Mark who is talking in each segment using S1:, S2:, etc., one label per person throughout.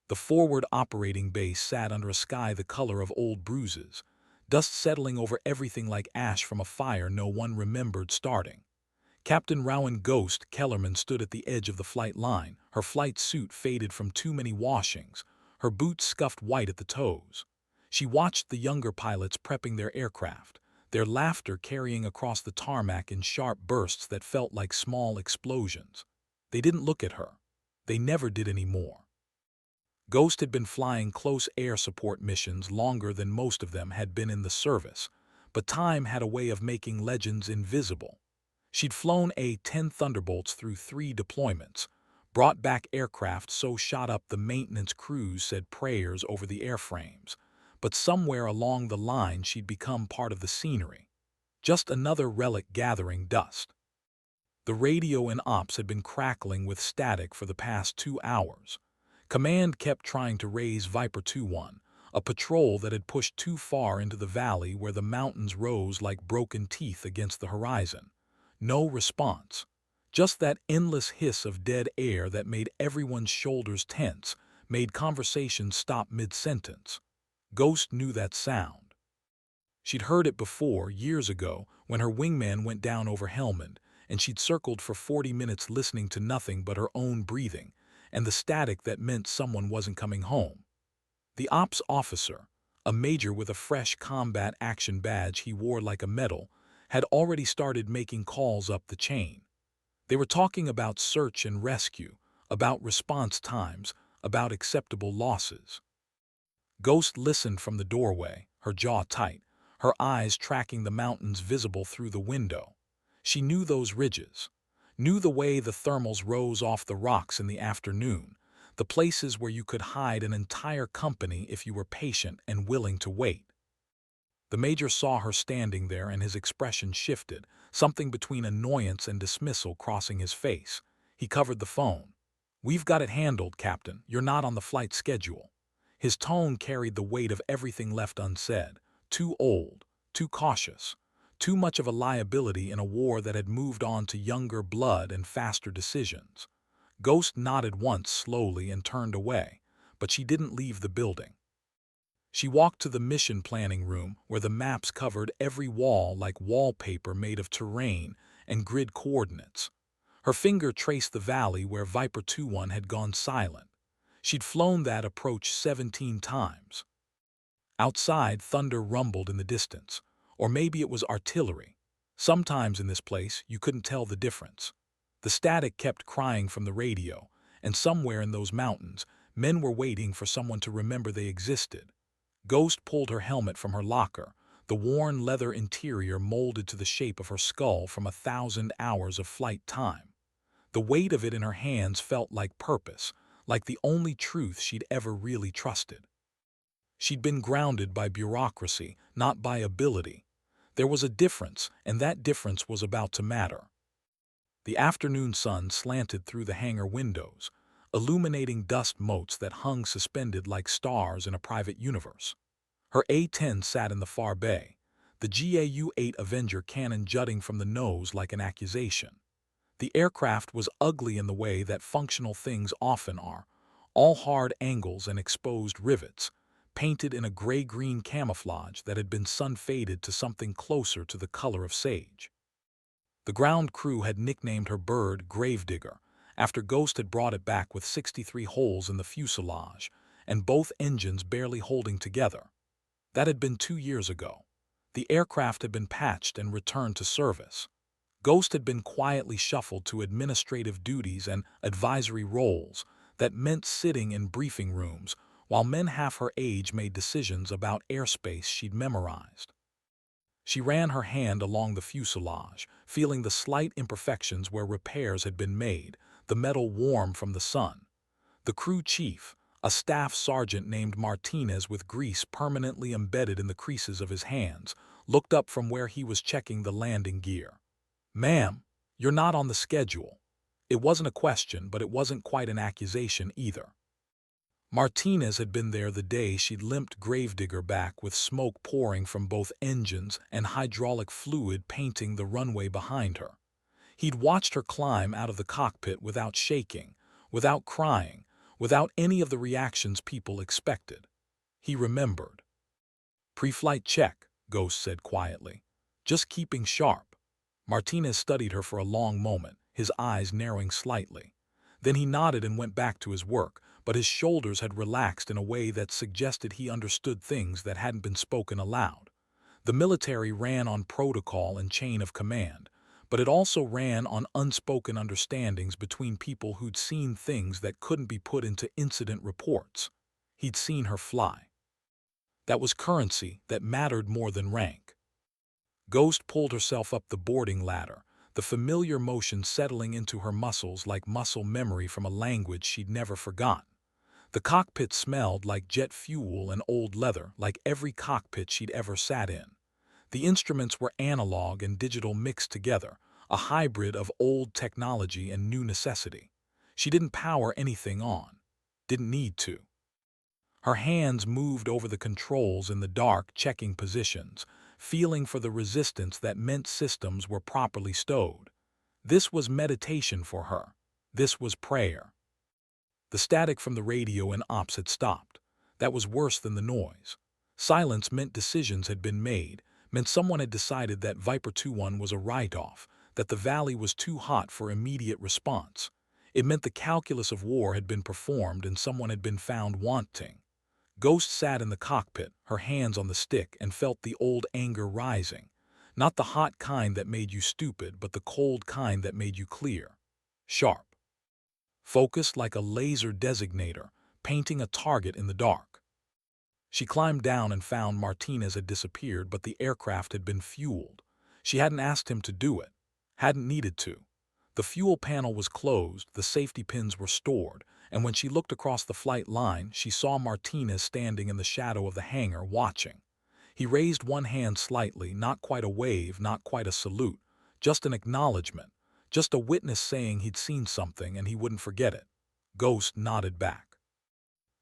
S1: The forward operating base sat under a sky the color of old bruises, dust settling over everything like ash from a fire no one remembered starting. Captain Rowan Ghost Kellerman stood at the edge of the flight line, her flight suit faded from too many washings, her boots scuffed white at the toes. She watched the younger pilots prepping their aircraft, their laughter carrying across the tarmac in sharp bursts that felt like small explosions. They didn't look at her. They never did anymore. Ghost had been flying close air support missions longer than most of them had been in the service, but time had a way of making legends invisible. She'd flown A-10 Thunderbolts through 3 deployments, brought back aircraft so shot up the maintenance crews said prayers over the airframes, but somewhere along the line she'd become part of the scenery. Just another relic gathering dust. The radio in ops had been crackling with static for the past 2 hours. Command kept trying to raise Viper 2-1, a patrol that had pushed too far into the valley where the mountains rose like broken teeth against the horizon. No response. Just that endless hiss of dead air that made everyone's shoulders tense, made conversations stop mid-sentence. Ghost knew that sound. She'd heard it before, years ago, when her wingman went down over Helmand, and she'd circled for 40 minutes listening to nothing but her own breathing, and the static that meant someone wasn't coming home. The ops officer, a major with a fresh combat action badge he wore like a medal, had already started making calls up the chain. They were talking about search and rescue, about response times, about acceptable losses. Ghost listened from the doorway, her jaw tight, her eyes tracking the mountains visible through the window. She knew those ridges, knew the way the thermals rose off the rocks in the afternoon, the places where you could hide an entire company if you were patient and willing to wait. The major saw her standing there and his expression shifted, something between annoyance and dismissal crossing his face. He covered the phone. "We've got it handled, Captain. You're not on the flight schedule." His tone carried the weight of everything left unsaid. Too old, too cautious, too much of a liability in a war that had moved on to younger blood and faster decisions. Ghost nodded once slowly and turned away, but she didn't leave the building. She walked to the mission planning room where the maps covered every wall like wallpaper made of terrain and grid coordinates. Her finger traced the valley where Viper 2-1 had gone silent. She'd flown that approach 17 times. Outside, thunder rumbled in the distance, or maybe it was artillery. Sometimes in this place, you couldn't tell the difference. The static kept crying from the radio, and somewhere in those mountains, men were waiting for someone to remember they existed. Ghost pulled her helmet from her locker, the worn leather interior molded to the shape of her skull from 1,000 hours of flight time. The weight of it in her hands felt like purpose, like the only truth she'd ever really trusted. She'd been grounded by bureaucracy, not by ability. There was a difference, and that difference was about to matter. The afternoon sun slanted through the hangar windows, illuminating dust motes that hung suspended like stars in a private universe. Her A-10 sat in the far bay, the GAU-8 Avenger cannon jutting from the nose like an accusation. The aircraft was ugly in the way that functional things often are, all hard angles and exposed rivets, painted in a gray-green camouflage that had been sun-faded to something closer to the color of sage. The ground crew had nicknamed her bird Gravedigger, after Ghost had brought it back with 63 holes in the fuselage, and both engines barely holding together. That had been 2 years ago. The aircraft had been patched and returned to service. Ghost had been quietly shuffled to administrative duties and advisory roles that meant sitting in briefing rooms while men half her age made decisions about airspace she'd memorized. She ran her hand along the fuselage, feeling the slight imperfections where repairs had been made, the metal warm from the sun. The crew chief, a staff sergeant named Martinez with grease permanently embedded in the creases of his hands, looked up from where he was checking the landing gear. "Ma'am, you're not on the schedule." It wasn't a question, but it wasn't quite an accusation either. Martinez had been there the day she'd limped Gravedigger back with smoke pouring from both engines and hydraulic fluid painting the runway behind her. He'd watched her climb out of the cockpit without shaking, without crying, without any of the reactions people expected. He remembered. "Pre-flight check," Ghost said quietly. "Just keeping sharp." Martinez studied her for a long moment, his eyes narrowing slightly. Then he nodded and went back to his work, but his shoulders had relaxed in a way that suggested he understood things that hadn't been spoken aloud. The military ran on protocol and chain of command, but it also ran on unspoken understandings between people who'd seen things that couldn't be put into incident reports. He'd seen her fly. That was currency that mattered more than rank. Ghost pulled herself up the boarding ladder, the familiar motion settling into her muscles like muscle memory from a language she'd never forgotten. The cockpit smelled like jet fuel and old leather, like every cockpit she'd ever sat in. The instruments were analog and digital mixed together, a hybrid of old technology and new necessity. She didn't power anything on. Didn't need to. Her hands moved over the controls in the dark, checking positions, feeling for the resistance that meant systems were properly stowed. This was meditation for her. This was prayer. The static from the radio in ops had stopped. That was worse than the noise. Silence meant decisions had been made, meant someone had decided that Viper 2-1 was a write-off, that the valley was too hot for immediate response. It meant the calculus of war had been performed and someone had been found wanting. Ghost sat in the cockpit, her hands on the stick, and felt the old anger rising. Not the hot kind that made you stupid, but the cold kind that made you clear. Sharp. Focused like a laser designator, painting a target in the dark. She climbed down and found Martinez had disappeared, but the aircraft had been fueled. She hadn't asked him to do it. Hadn't needed to. The fuel panel was closed, the safety pins were stored, and when she looked across the flight line, she saw Martinez standing in the shadow of the hangar, watching. He raised one hand slightly, not quite a wave, not quite a salute, just an acknowledgement, just a witness saying he'd seen something and he wouldn't forget it. Ghost nodded back.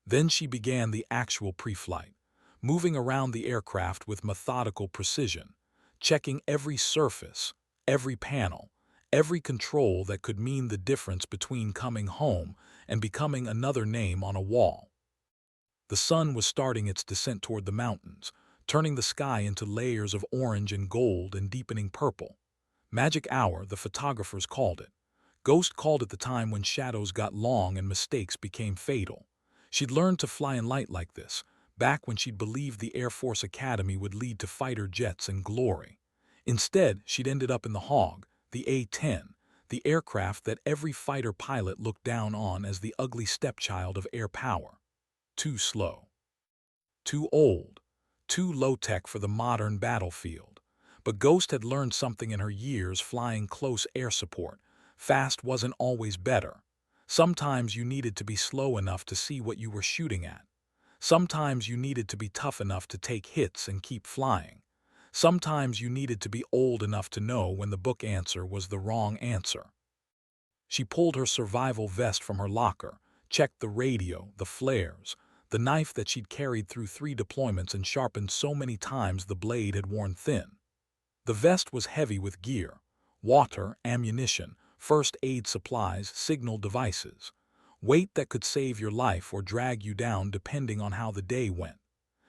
S1: Then she began the actual pre-flight, moving around the aircraft with methodical precision, checking every surface, every panel, every control that could mean the difference between coming home and becoming another name on a wall. The sun was starting its descent toward the mountains, turning the sky into layers of orange and gold and deepening purple. Magic hour, the photographers called it. Ghost called it the time when shadows got long and mistakes became fatal. She'd learned to fly in light like this, back when she'd believed the Air Force Academy would lead to fighter jets and glory. Instead, she'd ended up in the Hog, the A-10, the aircraft that every fighter pilot looked down on as the ugly stepchild of air power. Too slow. Too old. Too low-tech for the modern battlefield. But Ghost had learned something in her years flying close air support. Fast wasn't always better. Sometimes you needed to be slow enough to see what you were shooting at. Sometimes you needed to be tough enough to take hits and keep flying. Sometimes you needed to be old enough to know when the book answer was the wrong answer. She pulled her survival vest from her locker, checked the radio, the flares, the knife that she'd carried through 3 deployments and sharpened so many times the blade had worn thin. The vest was heavy with gear, water, ammunition, first aid supplies, signal devices. Weight that could save your life or drag you down depending on how the day went.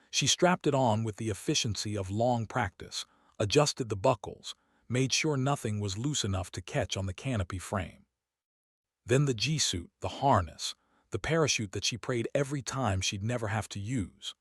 S1: She strapped it on with the efficiency of long practice, adjusted the buckles, made sure nothing was loose enough to catch on the canopy frame. Then the G-suit, the harness, the parachute that she prayed every time she'd never have to use.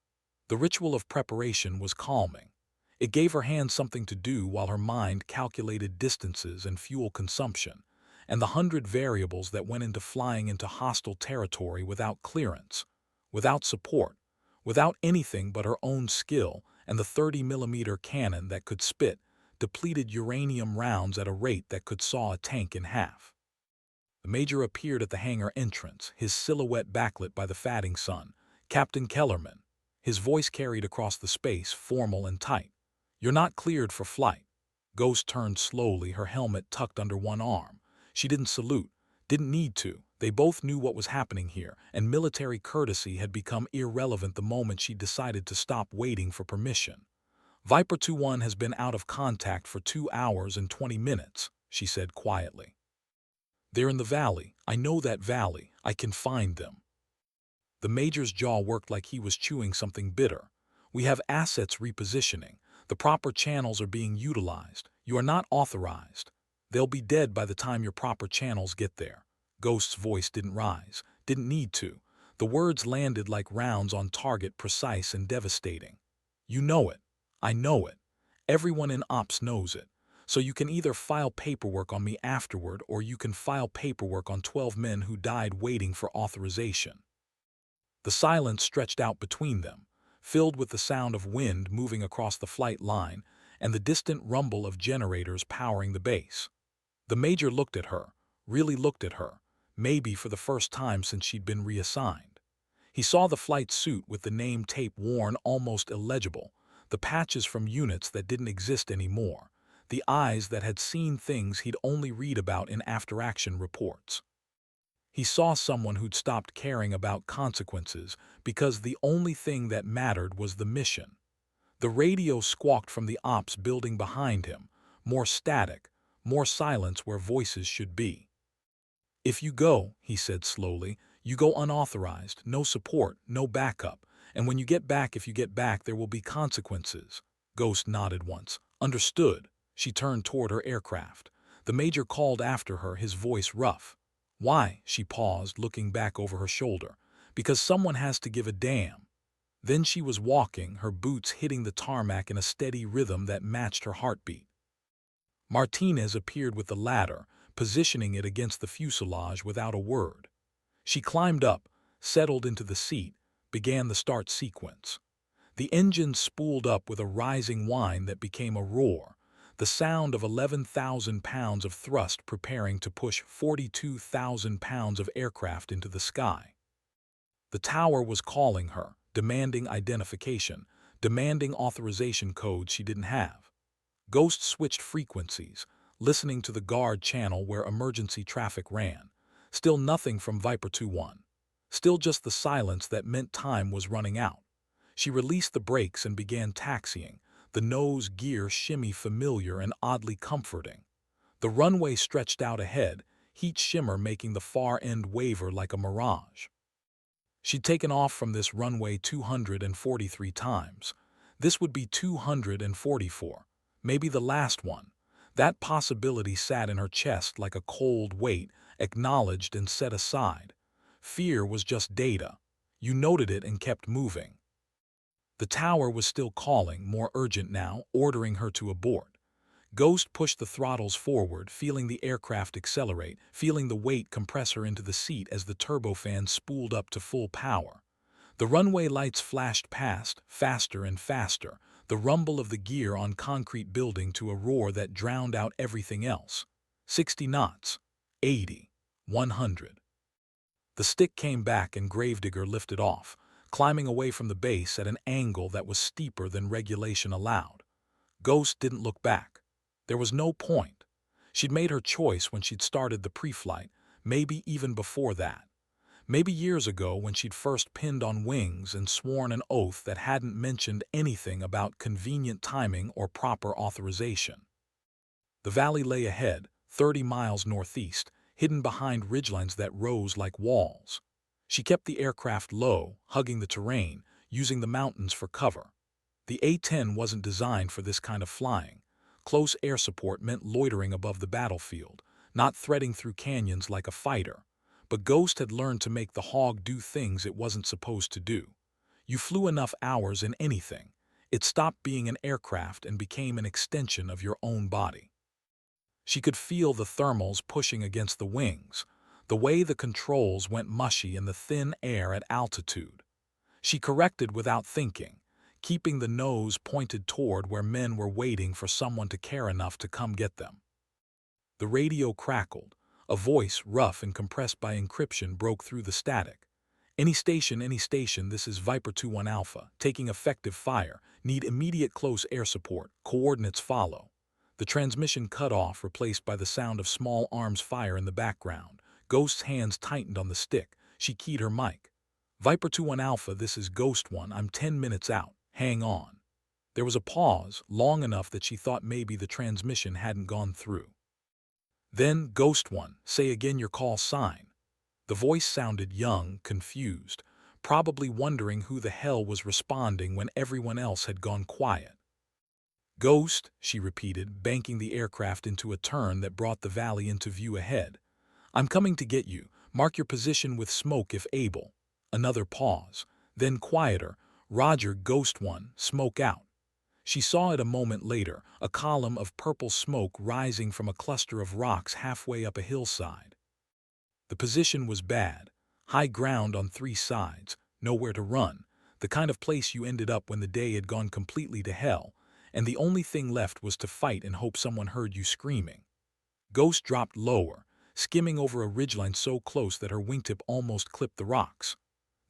S1: The ritual of preparation was calming. It gave her hands something to do while her mind calculated distances and fuel consumption, and the 100 variables that went into flying into hostile territory without clearance, without support, without anything but her own skill and the 30mm cannon that could spit depleted uranium rounds at a rate that could saw a tank in half. The Major appeared at the hangar entrance, his silhouette backlit by the fading sun. "Captain Kellerman." His voice carried across the space, formal and tight. "You're not cleared for flight." Ghost turned slowly, her helmet tucked under one arm. She didn't salute, didn't need to. They both knew what was happening here, and military courtesy had become irrelevant the moment she decided to stop waiting for permission. "Viper 2-1 has been out of contact for 2 hours and 20 minutes, she said quietly. "They're in the valley. I know that valley. I can find them." The Major's jaw worked like he was chewing something bitter. "We have assets repositioning. The proper channels are being utilized. You are not authorized. They'll be dead by the time your proper channels get there." Ghost's voice didn't rise, didn't need to. The words landed like rounds on target, precise and devastating. "You know it. I know it. Everyone in Ops knows it. So you can either file paperwork on me afterward, or you can file paperwork on 12 men who died waiting for authorization." The silence stretched out between them, filled with the sound of wind moving across the flight line and the distant rumble of generators powering the base. The Major looked at her, really looked at her, maybe for the first time since she'd been reassigned. He saw the flight suit with the name tape worn almost illegible, the patches from units that didn't exist anymore, the eyes that had seen things he'd only read about in after-action reports. He saw someone who'd stopped caring about consequences because the only thing that mattered was the mission. The radio squawked from the ops building behind him, more static, more silence where voices should be. "If you go," he said slowly, "you go unauthorized, no support, no backup, and when you get back, if you get back, there will be consequences." Ghost nodded once. "Understood." She turned toward her aircraft. The Major called after her, his voice rough. "Why?" She paused, looking back over her shoulder. "Because someone has to give a damn." Then she was walking, her boots hitting the tarmac in a steady rhythm that matched her heartbeat. Martinez appeared with the ladder, positioning it against the fuselage without a word. She climbed up, settled into the seat, began the start sequence. The engine spooled up with a rising whine that became a roar, the sound of 11,000 pounds of thrust preparing to push 42,000 pounds of aircraft into the sky. The tower was calling her, demanding identification, demanding authorization codes she didn't have. Ghost switched frequencies, listening to the guard channel where emergency traffic ran. Still nothing from Viper 2-1. Still just the silence that meant time was running out. She released the brakes and began taxiing, the nose gear shimmy familiar and oddly comforting. The runway stretched out ahead, heat shimmer making the far end waver like a mirage. She'd taken off from this runway 243 times. This would be 244, maybe the last one. That possibility sat in her chest like a cold weight, acknowledged and set aside. Fear was just data. You noted it and kept moving. The tower was still calling, more urgent now, ordering her to abort. Ghost pushed the throttles forward, feeling the aircraft accelerate, feeling the weight compress her into the seat as the turbofan spooled up to full power. The runway lights flashed past, faster and faster, the rumble of the gear on concrete building to a roar that drowned out everything else. 60 knots. 80. 100. The stick came back and Gravedigger lifted off, climbing away from the base at an angle that was steeper than regulation allowed. Ghost didn't look back. There was no point. She'd made her choice when she'd started the pre-flight, maybe even before that. Maybe years ago when she'd first pinned on wings and sworn an oath that hadn't mentioned anything about convenient timing or proper authorization. The valley lay ahead, 30 miles northeast, hidden behind ridgelines that rose like walls. She kept the aircraft low, hugging the terrain, using the mountains for cover. The A-10 wasn't designed for this kind of flying. Close air support meant loitering above the battlefield, not threading through canyons like a fighter. But Ghost had learned to make the Hawk do things it wasn't supposed to do. You flew enough hours in anything. It stopped being an aircraft and became an extension of your own body. She could feel the thermals pushing against the wings, the way the controls went mushy in the thin air at altitude. She corrected without thinking, keeping the nose pointed toward where men were waiting for someone to care enough to come get them. The radio crackled. A voice, rough and compressed by encryption, broke through the static. Any station, this is Viper 2-1 Alpha, taking effective fire, need immediate close air support, coordinates follow." The transmission cut off, replaced by the sound of small arms fire in the background. Ghost's hands tightened on the stick. She keyed her mic. "Viper 2-1 Alpha, this is Ghost 1, I'm 10 minutes out, hang on." There was a pause, long enough that she thought maybe the transmission hadn't gone through. Then, "Ghost 1, say again your call sign." The voice sounded young, confused. probably wondering who the hell was responding when everyone else had gone quiet. "Ghost," she repeated, banking the aircraft into a turn that brought the valley into view ahead. "I'm coming to get you. Mark your position with smoke if able." Another pause. Then quieter. "Roger, Ghost 1, smoke out." She saw it a moment later, a column of purple smoke rising from a cluster of rocks halfway up a hillside. The position was bad. High ground on 3 sides, nowhere to run, the kind of place you ended up when the day had gone completely to hell, and the only thing left was to fight and hope someone heard you screaming. Ghost dropped lower, skimming over a ridgeline so close that her wingtip almost clipped the rocks.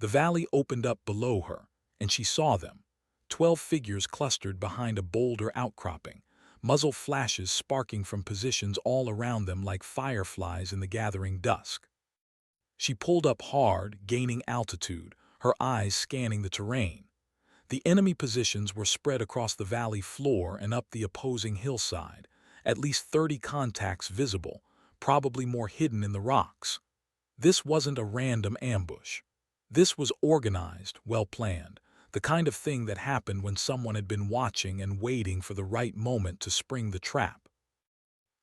S1: The valley opened up below her, and she saw them. 12 figures clustered behind a boulder outcropping, muzzle flashes sparking from positions all around them like fireflies in the gathering dusk. She pulled up hard, gaining altitude, her eyes scanning the terrain. The enemy positions were spread across the valley floor and up the opposing hillside, at least 30 contacts visible, probably more hidden in the rocks. This wasn't a random ambush. This was organized, well-planned, the kind of thing that happened when someone had been watching and waiting for the right moment to spring the trap.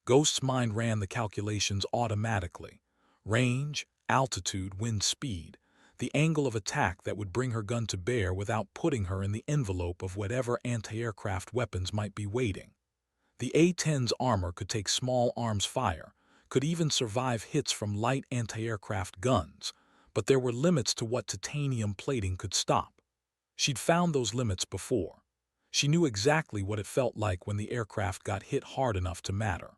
S1: Ghost's mind ran the calculations automatically. Range, altitude, wind speed, the angle of attack that would bring her gun to bear without putting her in the envelope of whatever anti-aircraft weapons might be waiting. The A-10's armor could take small arms fire, could even survive hits from light anti-aircraft guns, but there were limits to what titanium plating could stop. She'd found those limits before. She knew exactly what it felt like when the aircraft got hit hard enough to matter.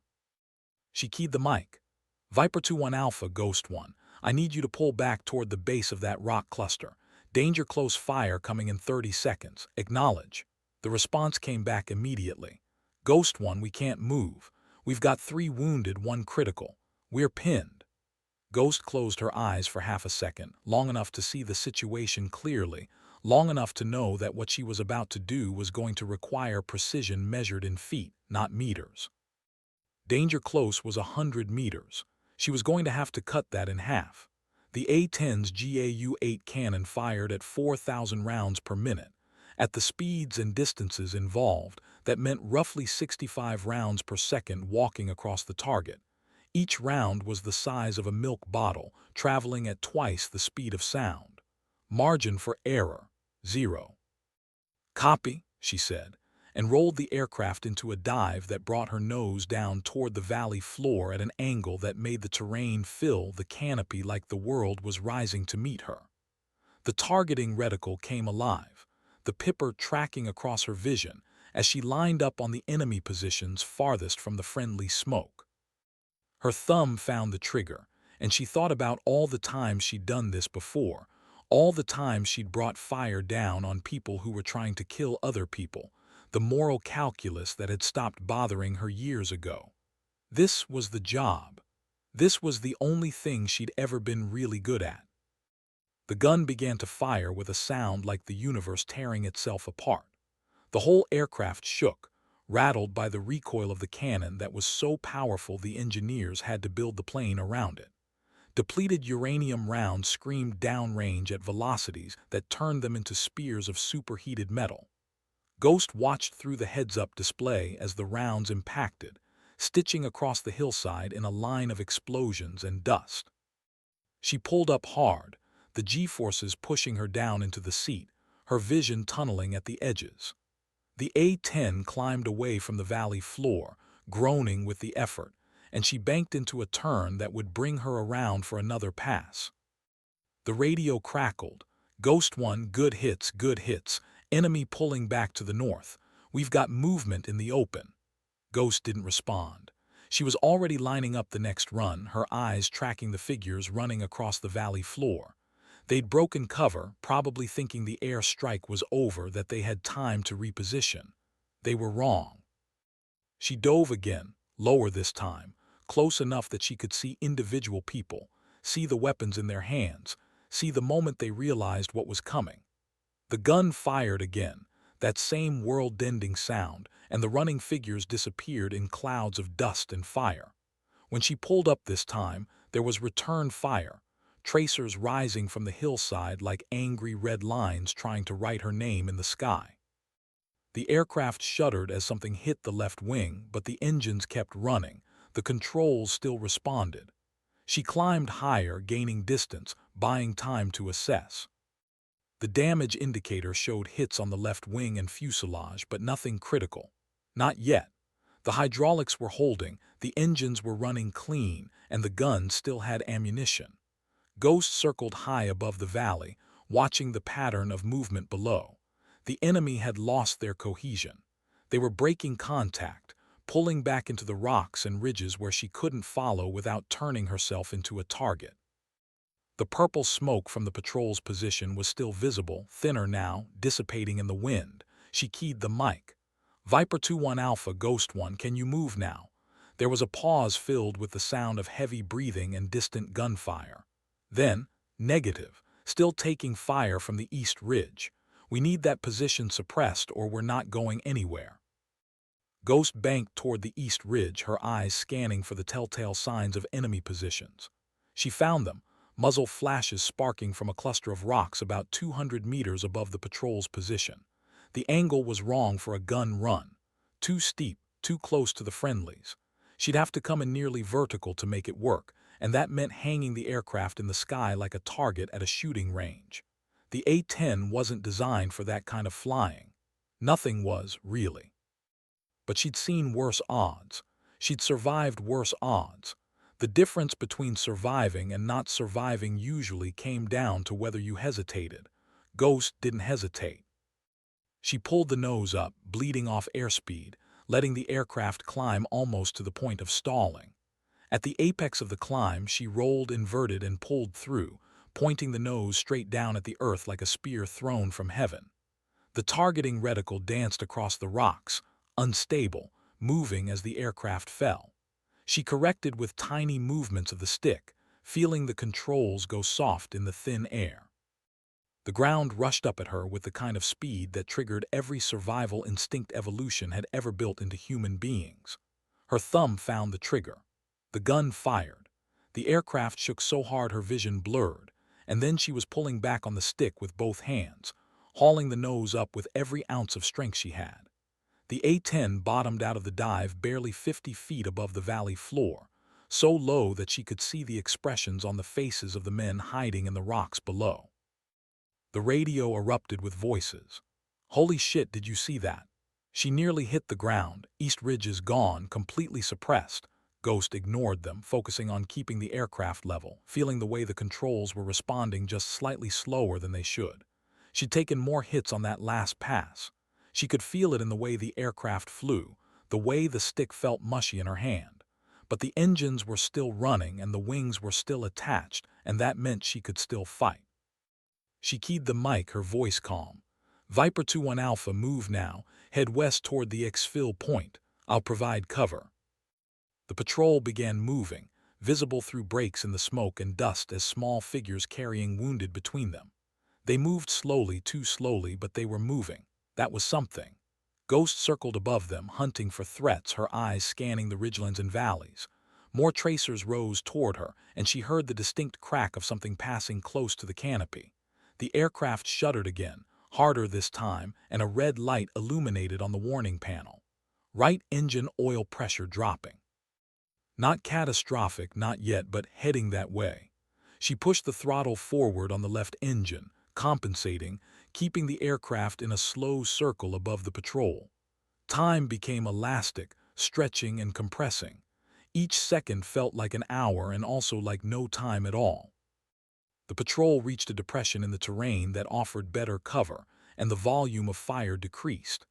S1: She keyed the mic. "Viper 2-1 Alpha, Ghost 1. I need you to pull back toward the base of that rock cluster. Danger close fire coming in 30 seconds. Acknowledge." The response came back immediately. "Ghost 1, we can't move. We've got 3 wounded, 1 critical. We're pinned." Ghost closed her eyes for half a second, long enough to see the situation clearly, long enough to know that what she was about to do was going to require precision measured in feet, not meters. Danger close was 100 meters. She was going to have to cut that in half. The A-10's GAU-8 cannon fired at 4,000 rounds per minute. At the speeds and distances involved, that meant roughly 65 rounds per second walking across the target. Each round was the size of a milk bottle, traveling at twice the speed of sound. Margin for error, 0. "Copy," she said, and rolled the aircraft into a dive that brought her nose down toward the valley floor at an angle that made the terrain fill the canopy like the world was rising to meet her. The targeting reticle came alive, the pipper tracking across her vision as she lined up on the enemy positions farthest from the friendly smoke. Her thumb found the trigger, and she thought about all the times she'd done this before, all the times she'd brought fire down on people who were trying to kill other people, the moral calculus that had stopped bothering her years ago. This was the job. This was the only thing she'd ever been really good at. The gun began to fire with a sound like the universe tearing itself apart. The whole aircraft shook, rattled by the recoil of the cannon that was so powerful the engineers had to build the plane around it. Depleted uranium rounds screamed downrange at velocities that turned them into spears of superheated metal. Ghost watched through the heads-up display as the rounds impacted, stitching across the hillside in a line of explosions and dust. She pulled up hard, the G-forces pushing her down into the seat, her vision tunneling at the edges. The A-10 climbed away from the valley floor, groaning with the effort, and she banked into a turn that would bring her around for another pass. The radio crackled. "Ghost 1, good hits, enemy pulling back to the north. We've got movement in the open." Ghost didn't respond. She was already lining up the next run, her eyes tracking the figures running across the valley floor. They'd broken cover, probably thinking the air strike was over, that they had time to reposition. They were wrong. She dove again, lower this time, close enough that she could see individual people, see the weapons in their hands, see the moment they realized what was coming. The gun fired again, that same world-ending sound, and the running figures disappeared in clouds of dust and fire. When she pulled up this time, there was return fire, tracers rising from the hillside like angry red lines trying to write her name in the sky. The aircraft shuddered as something hit the left wing, but the engines kept running. The controls still responded. She climbed higher, gaining distance, buying time to assess. The damage indicator showed hits on the left wing and fuselage, but nothing critical. Not yet. The hydraulics were holding, the engines were running clean, and the gun still had ammunition. Ghost circled high above the valley, watching the pattern of movement below. The enemy had lost their cohesion. They were breaking contact, pulling back into the rocks and ridges where she couldn't follow without turning herself into a target. The purple smoke from the patrol's position was still visible, thinner now, dissipating in the wind. She keyed the mic. "Viper 2-1 Alpha, Ghost 1, can you move now?" There was a pause filled with the sound of heavy breathing and distant gunfire. Then, "Negative, still taking fire from the east ridge. We need that position suppressed or we're not going anywhere." Ghost banked toward the east ridge, her eyes scanning for the telltale signs of enemy positions. She found them, muzzle flashes sparking from a cluster of rocks about 200 meters above the patrol's position. The angle was wrong for a gun run. Too steep, too close to the friendlies. She'd have to come in nearly vertical to make it work, and that meant hanging the aircraft in the sky like a target at a shooting range. The A-10 wasn't designed for that kind of flying. Nothing was, really. But she'd seen worse odds. She'd survived worse odds. The difference between surviving and not surviving usually came down to whether you hesitated. Ghost didn't hesitate. She pulled the nose up, bleeding off airspeed, letting the aircraft climb almost to the point of stalling. At the apex of the climb, she rolled inverted and pulled through, pointing the nose straight down at the earth like a spear thrown from heaven. The targeting reticle danced across the rocks, unstable, moving as the aircraft fell. She corrected with tiny movements of the stick, feeling the controls go soft in the thin air. The ground rushed up at her with the kind of speed that triggered every survival instinct evolution had ever built into human beings. Her thumb found the trigger. The gun fired. The aircraft shook so hard her vision blurred, and then she was pulling back on the stick with both hands, hauling the nose up with every ounce of strength she had. The A-10 bottomed out of the dive barely 50 feet above the valley floor, so low that she could see the expressions on the faces of the men hiding in the rocks below. The radio erupted with voices. "Holy shit, did you see that?" She nearly hit the ground, East Ridges gone, completely suppressed. Ghost ignored them, focusing on keeping the aircraft level, feeling the way the controls were responding just slightly slower than they should. She'd taken more hits on that last pass. She could feel it in the way the aircraft flew, the way the stick felt mushy in her hand. But the engines were still running and the wings were still attached, and that meant she could still fight. She keyed the mic, her voice calm. "Viper 2-1 Alpha, move now. Head west toward the exfil point. I'll provide cover." The patrol began moving, visible through breaks in the smoke and dust as small figures carrying wounded between them. They moved slowly, too slowly, but they were moving. That was something. Ghost circled above them, hunting for threats, her eyes scanning the ridgelands and valleys. More tracers rose toward her, and she heard the distinct crack of something passing close to the canopy. The aircraft shuddered again, harder this time, and a red light illuminated on the warning panel. Right engine oil pressure dropping. Not catastrophic, not yet, but heading that way. She pushed the throttle forward on the left engine, compensating, keeping the aircraft in a slow circle above the patrol. Time became elastic, stretching and compressing. Each second felt like an hour and also like no time at all. The patrol reached a depression in the terrain that offered better cover, and the volume of fire decreased.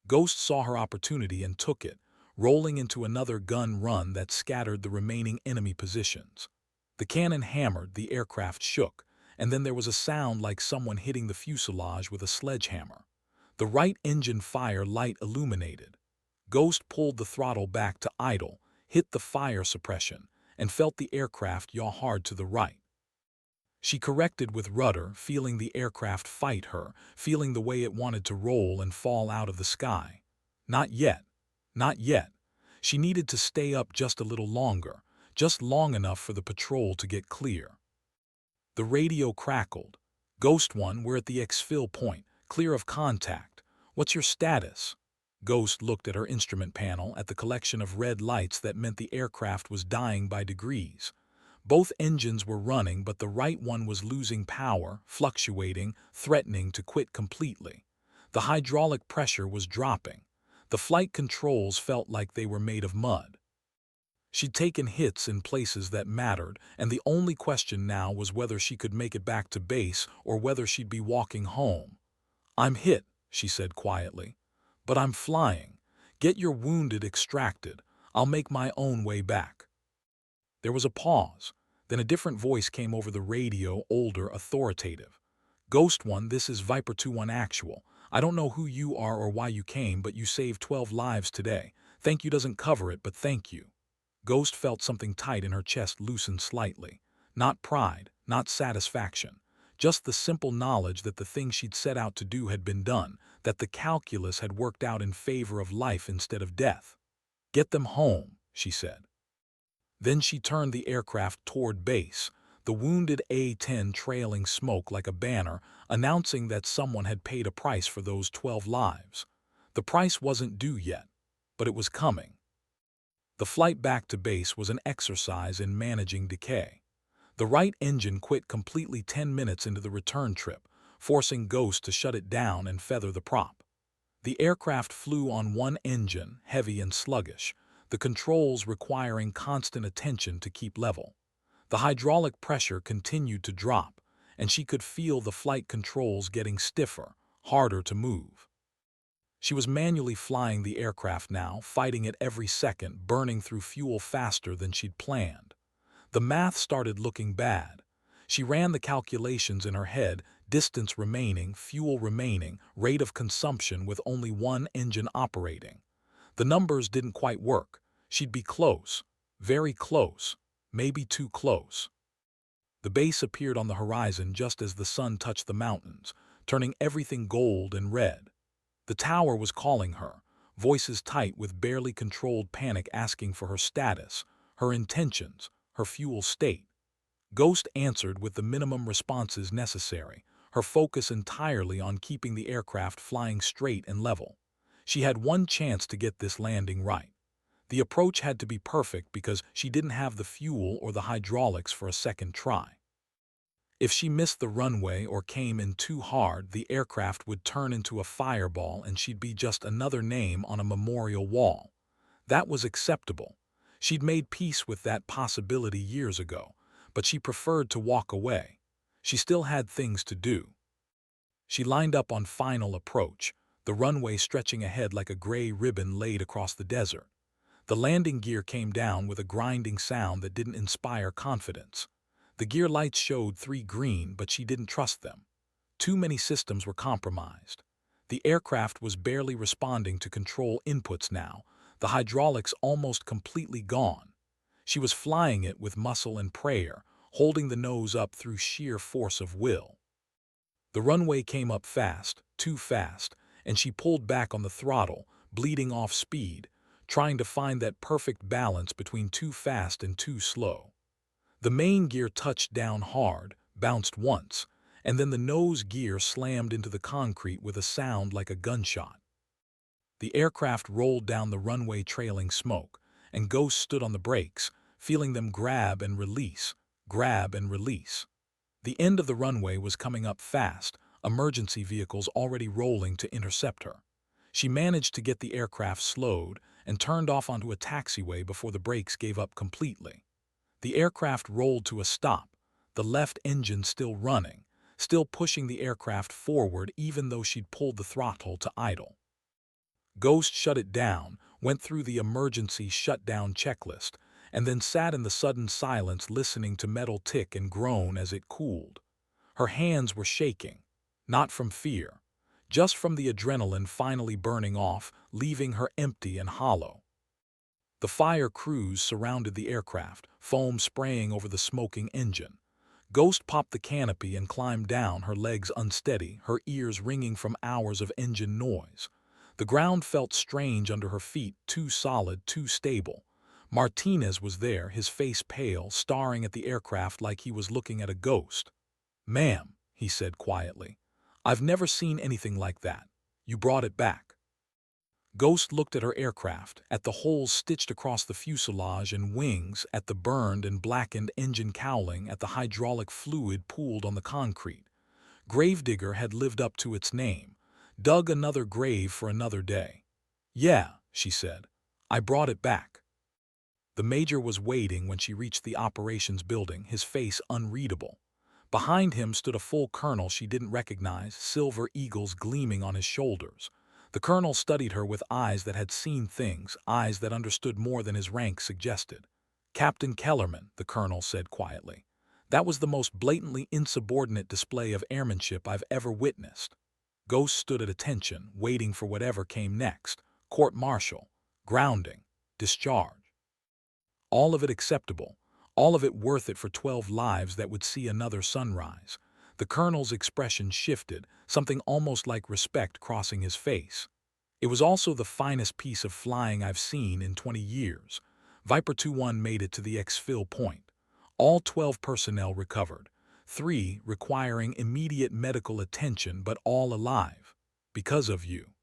S1: Ghost saw her opportunity and took it, rolling into another gun run that scattered the remaining enemy positions. The cannon hammered, the aircraft shook, and then there was a sound like someone hitting the fuselage with a sledgehammer. The right engine fire light illuminated. Ghost pulled the throttle back to idle, hit the fire suppression, and felt the aircraft yaw hard to the right. She corrected with rudder, feeling the aircraft fight her, feeling the way it wanted to roll and fall out of the sky. Not yet. Not yet. She needed to stay up just a little longer, just long enough for the patrol to get clear. The radio crackled. Ghost One, we're at the exfil point, clear of contact. What's your status? Ghost looked at her instrument panel, at the collection of red lights that meant the aircraft was dying by degrees. Both engines were running, but the right one was losing power, fluctuating, threatening to quit completely. The hydraulic pressure was dropping. The flight controls felt like they were made of mud. She'd taken hits in places that mattered, and the only question now was whether she could make it back to base or whether she'd be walking home. "I'm hit," she said quietly, "but I'm flying. Get your wounded extracted. I'll make my own way back." There was a pause. Then a different voice came over the radio, older, authoritative. "Ghost One, this is Viper 2-1 Actual. I don't know who you are or why you came, but you saved 12 lives today. Thank you doesn't cover it, but thank you." Ghost felt something tight in her chest loosen slightly. Not pride, not satisfaction. Just the simple knowledge that the thing she'd set out to do had been done, that the calculus had worked out in favor of life instead of death. "Get them home," she said. Then she turned the aircraft toward base, the wounded A-10 trailing smoke like a banner, announcing that someone had paid a price for those 12 lives. The price wasn't due yet, but it was coming. The flight back to base was an exercise in managing decay. The right engine quit completely 10 minutes into the return trip, forcing Ghost to shut it down and feather the prop. The aircraft flew on one engine, heavy and sluggish, the controls requiring constant attention to keep level. The hydraulic pressure continued to drop, and she could feel the flight controls getting stiffer, harder to move. She was manually flying the aircraft now, fighting it every second, burning through fuel faster than she'd planned. The math started looking bad. She ran the calculations in her head, distance remaining, fuel remaining, rate of consumption with only one engine operating. The numbers didn't quite work. She'd be close, very close, maybe too close. The base appeared on the horizon just as the sun touched the mountains, turning everything gold and red. The tower was calling her, voices tight with barely controlled panic asking for her status, her intentions, her fuel state. Ghost answered with the minimum responses necessary, her focus entirely on keeping the aircraft flying straight and level. She had one chance to get this landing right. The approach had to be perfect because she didn't have the fuel or the hydraulics for a second try. If she missed the runway or came in too hard, the aircraft would turn into a fireball and she'd be just another name on a memorial wall. That was acceptable. She'd made peace with that possibility years ago, but she preferred to walk away. She still had things to do. She lined up on final approach, the runway stretching ahead like a gray ribbon laid across the desert. The landing gear came down with a grinding sound that didn't inspire confidence. The gear lights showed 3 green, but she didn't trust them. Too many systems were compromised. The aircraft was barely responding to control inputs now, the hydraulics almost completely gone. She was flying it with muscle and prayer, holding the nose up through sheer force of will. The runway came up fast, too fast, and she pulled back on the throttle, bleeding off speed, trying to find that perfect balance between too fast and too slow. The main gear touched down hard, bounced once, and then the nose gear slammed into the concrete with a sound like a gunshot. The aircraft rolled down the runway trailing smoke, and Ghost stood on the brakes, feeling them grab and release, grab and release. The end of the runway was coming up fast, emergency vehicles already rolling to intercept her. She managed to get the aircraft slowed and turned off onto a taxiway before the brakes gave up completely. The aircraft rolled to a stop, the left engine still running, still pushing the aircraft forward even though she'd pulled the throttle to idle. Ghost shut it down, went through the emergency shutdown checklist, and then sat in the sudden silence listening to metal tick and groan as it cooled. Her hands were shaking, not from fear, just from the adrenaline finally burning off, leaving her empty and hollow. The fire crews surrounded the aircraft, foam spraying over the smoking engine. Ghost popped the canopy and climbed down, her legs unsteady, her ears ringing from hours of engine noise. The ground felt strange under her feet, too solid, too stable. Martinez was there, his face pale, staring at the aircraft like he was looking at a ghost. "Ma'am," he said quietly, "I've never seen anything like that. You brought it back." Ghost looked at her aircraft, at the holes stitched across the fuselage and wings, at the burned and blackened engine cowling, at the hydraulic fluid pooled on the concrete. Gravedigger had lived up to its name, dug another grave for another day. "Yeah," she said, "I brought it back." The major was waiting when she reached the operations building, his face unreadable. Behind him stood a full colonel she didn't recognize, silver eagles gleaming on his shoulders. The colonel studied her with eyes that had seen things, eyes that understood more than his rank suggested. "Captain Kellerman," the colonel said quietly. "That was the most blatantly insubordinate display of airmanship I've ever witnessed." Ghost stood at attention, waiting for whatever came next. Court-martial, grounding, discharge. All of it acceptable, all of it worth it for 12 lives that would see another sunrise. The colonel's expression shifted, something almost like respect crossing his face. "It was also the finest piece of flying I've seen in 20 years. Viper 2-1 made it to the exfil point. All 12 personnel recovered, 3 requiring immediate medical attention but all alive. Because of you."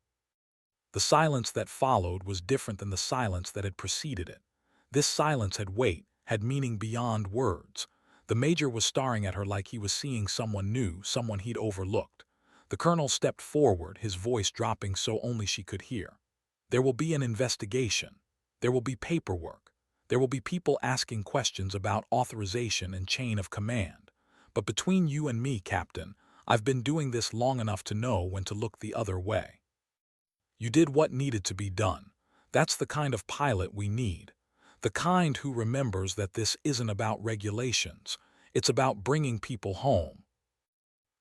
S1: The silence that followed was different than the silence that had preceded it. This silence had weight, had meaning beyond words. The major was staring at her like he was seeing someone new, someone he'd overlooked. The colonel stepped forward, his voice dropping so only she could hear. "There will be an investigation. There will be paperwork. There will be people asking questions about authorization and chain of command. But between you and me, Captain, I've been doing this long enough to know when to look the other way. You did what needed to be done. That's the kind of pilot we need. The kind who remembers that this isn't about regulations. It's about bringing people home."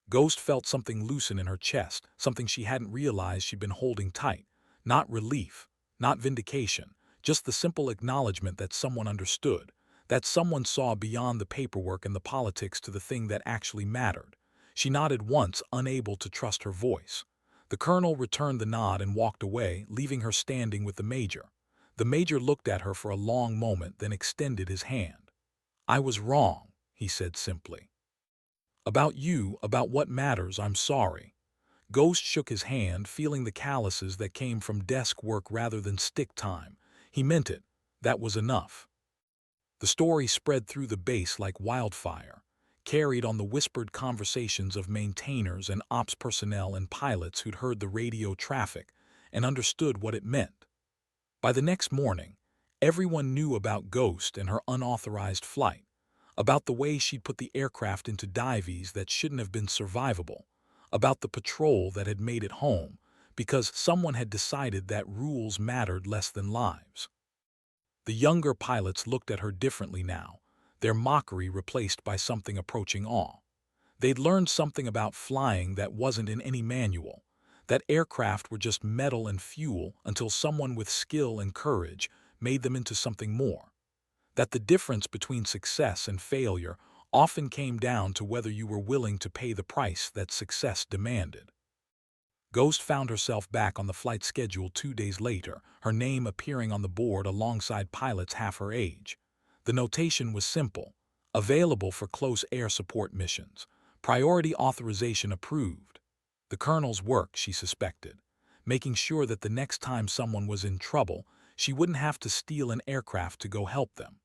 S1: Ghost felt something loosen in her chest, something she hadn't realized she'd been holding tight. Not relief, not vindication, just the simple acknowledgement that someone understood, that someone saw beyond the paperwork and the politics to the thing that actually mattered. She nodded once, unable to trust her voice. The colonel returned the nod and walked away, leaving her standing with the major. The major looked at her for a long moment, then extended his hand. "I was wrong," he said simply. "About you, about what matters, I'm sorry." Ghost shook his hand, feeling the calluses that came from desk work rather than stick time. He meant it. That was enough. The story spread through the base like wildfire, carried on the whispered conversations of maintainers and ops personnel and pilots who'd heard the radio traffic and understood what it meant. By the next morning, everyone knew about Ghost and her unauthorized flight, about the way she'd put the aircraft into dives that shouldn't have been survivable, about the patrol that had made it home, because someone had decided that rules mattered less than lives. The younger pilots looked at her differently now, their mockery replaced by something approaching awe. They'd learned something about flying that wasn't in any manual, that aircraft were just metal and fuel until someone with skill and courage made them into something more. That the difference between success and failure often came down to whether you were willing to pay the price that success demanded. Ghost found herself back on the flight schedule 2 days later, her name appearing on the board alongside pilots half her age. The notation was simple: available for close air support missions. Priority authorization approved. The colonel's work, she suspected, making sure that the next time someone was in trouble, she wouldn't have to steal an aircraft to go help them.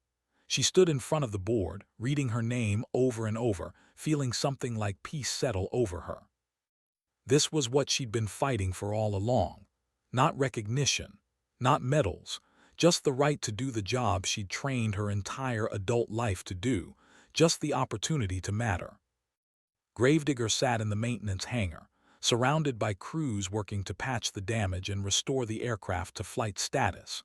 S1: She stood in front of the board, reading her name over and over, feeling something like peace settle over her. This was what she'd been fighting for all along. Not recognition, not medals, just the right to do the job she'd trained her entire adult life to do, just the opportunity to matter. Gravedigger sat in the maintenance hangar, surrounded by crews working to patch the damage and restore the aircraft to flight status.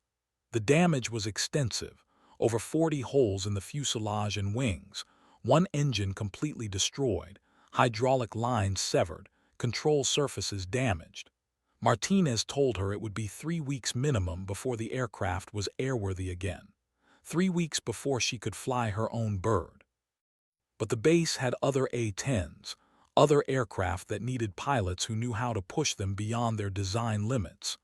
S1: The damage was extensive, over 40 holes in the fuselage and wings, one engine completely destroyed, hydraulic lines severed, control surfaces damaged. Martinez told her it would be 3 weeks minimum before the aircraft was airworthy again, 3 weeks before she could fly her own bird. But the base had other A-10s, other aircraft that needed pilots who knew how to push them beyond their design limits.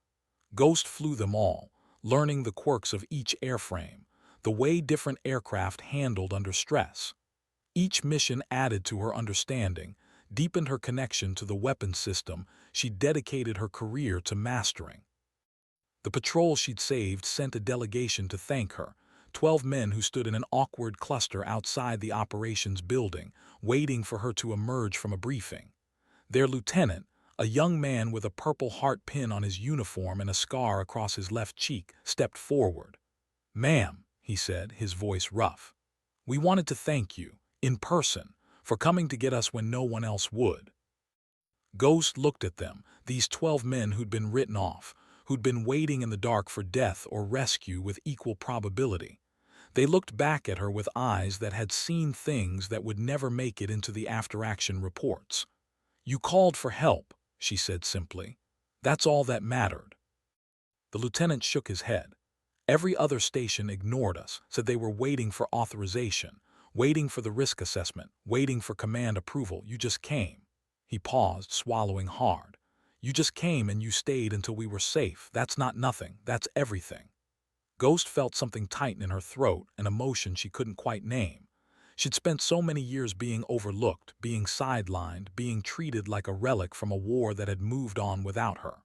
S1: Ghost flew them all, learning the quirks of each airframe, the way different aircraft handled under stress. Each mission added to her understanding, deepened her connection to the weapons system she dedicated her career to mastering. The patrol she'd saved sent a delegation to thank her, 12 men who stood in an awkward cluster outside the operations building, waiting for her to emerge from a briefing. Their lieutenant, a young man with a Purple Heart pin on his uniform and a scar across his left cheek, stepped forward. "Ma'am," he said, his voice rough, "we wanted to thank you, in person, for coming to get us when no one else would." Ghost looked at them, these 12 men who'd been written off, who'd been waiting in the dark for death or rescue with equal probability. They looked back at her with eyes that had seen things that would never make it into the after-action reports. "You called for help," she said simply. "That's all that mattered." The lieutenant shook his head. "Every other station ignored us, said they were waiting for authorization, waiting for the risk assessment, waiting for command approval. You just came." He paused, swallowing hard. "You just came and you stayed until we were safe. That's not nothing, that's everything." Ghost felt something tighten in her throat, an emotion she couldn't quite name. She'd spent so many years being overlooked, being sidelined, being treated like a relic from a war that had moved on without her.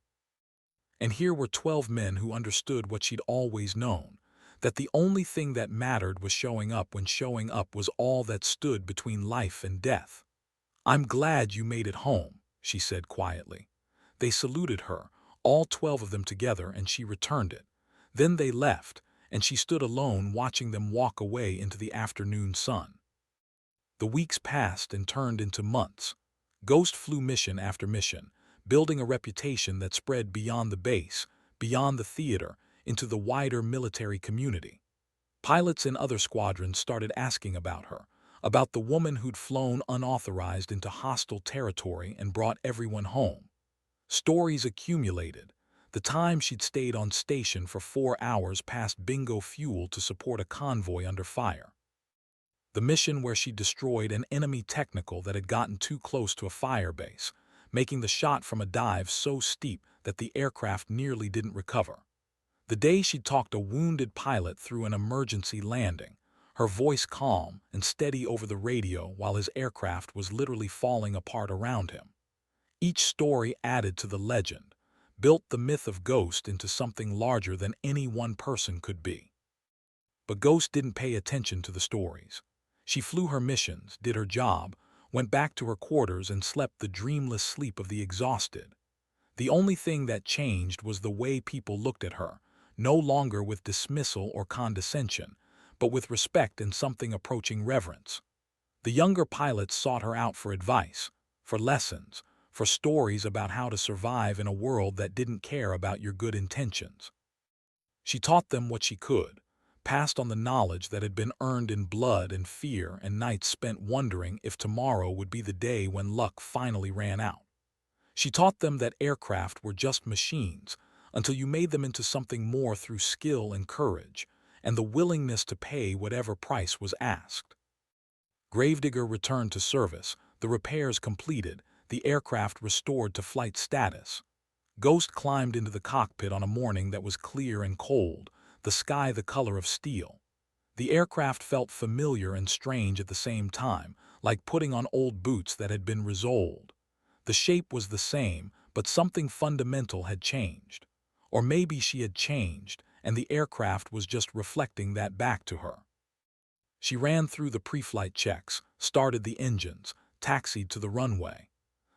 S1: And here were 12 men who understood what she'd always known, that the only thing that mattered was showing up when showing up was all that stood between life and death. "I'm glad you made it home," she said quietly. They saluted her, all 12 of them together, and she returned it. Then they left, and she stood alone watching them walk away into the afternoon sun. The weeks passed and turned into months. Ghost flew mission after mission, building a reputation that spread beyond the base, beyond the theater, into the wider military community. Pilots in other squadrons started asking about her, about the woman who'd flown unauthorized into hostile territory and brought everyone home. Stories accumulated. The time she'd stayed on station for 4 hours past bingo fuel to support a convoy under fire. The mission where she destroyed an enemy technical that had gotten too close to a fire base, making the shot from a dive so steep that the aircraft nearly didn't recover. The day she'd talked a wounded pilot through an emergency landing, her voice calm and steady over the radio while his aircraft was literally falling apart around him. Each story added to the legend, built the myth of Ghost into something larger than any one person could be. But Ghost didn't pay attention to the stories. She flew her missions, did her job, went back to her quarters and slept the dreamless sleep of the exhausted. The only thing that changed was the way people looked at her, no longer with dismissal or condescension, but with respect and something approaching reverence. The younger pilots sought her out for advice, for lessons, for stories about how to survive in a world that didn't care about your good intentions. She taught them what she could, passed on the knowledge that had been earned in blood and fear and nights spent wondering if tomorrow would be the day when luck finally ran out. She taught them that aircraft were just machines until you made them into something more through skill and courage, and the willingness to pay whatever price was asked. Gravedigger returned to service, the repairs completed, the aircraft restored to flight status. Ghost climbed into the cockpit on a morning that was clear and cold, the sky the color of steel. The aircraft felt familiar and strange at the same time, like putting on old boots that had been resoled. The shape was the same, but something fundamental had changed. Or maybe she had changed, and the aircraft was just reflecting that back to her. She ran through the pre-flight checks, started the engines, taxied to the runway.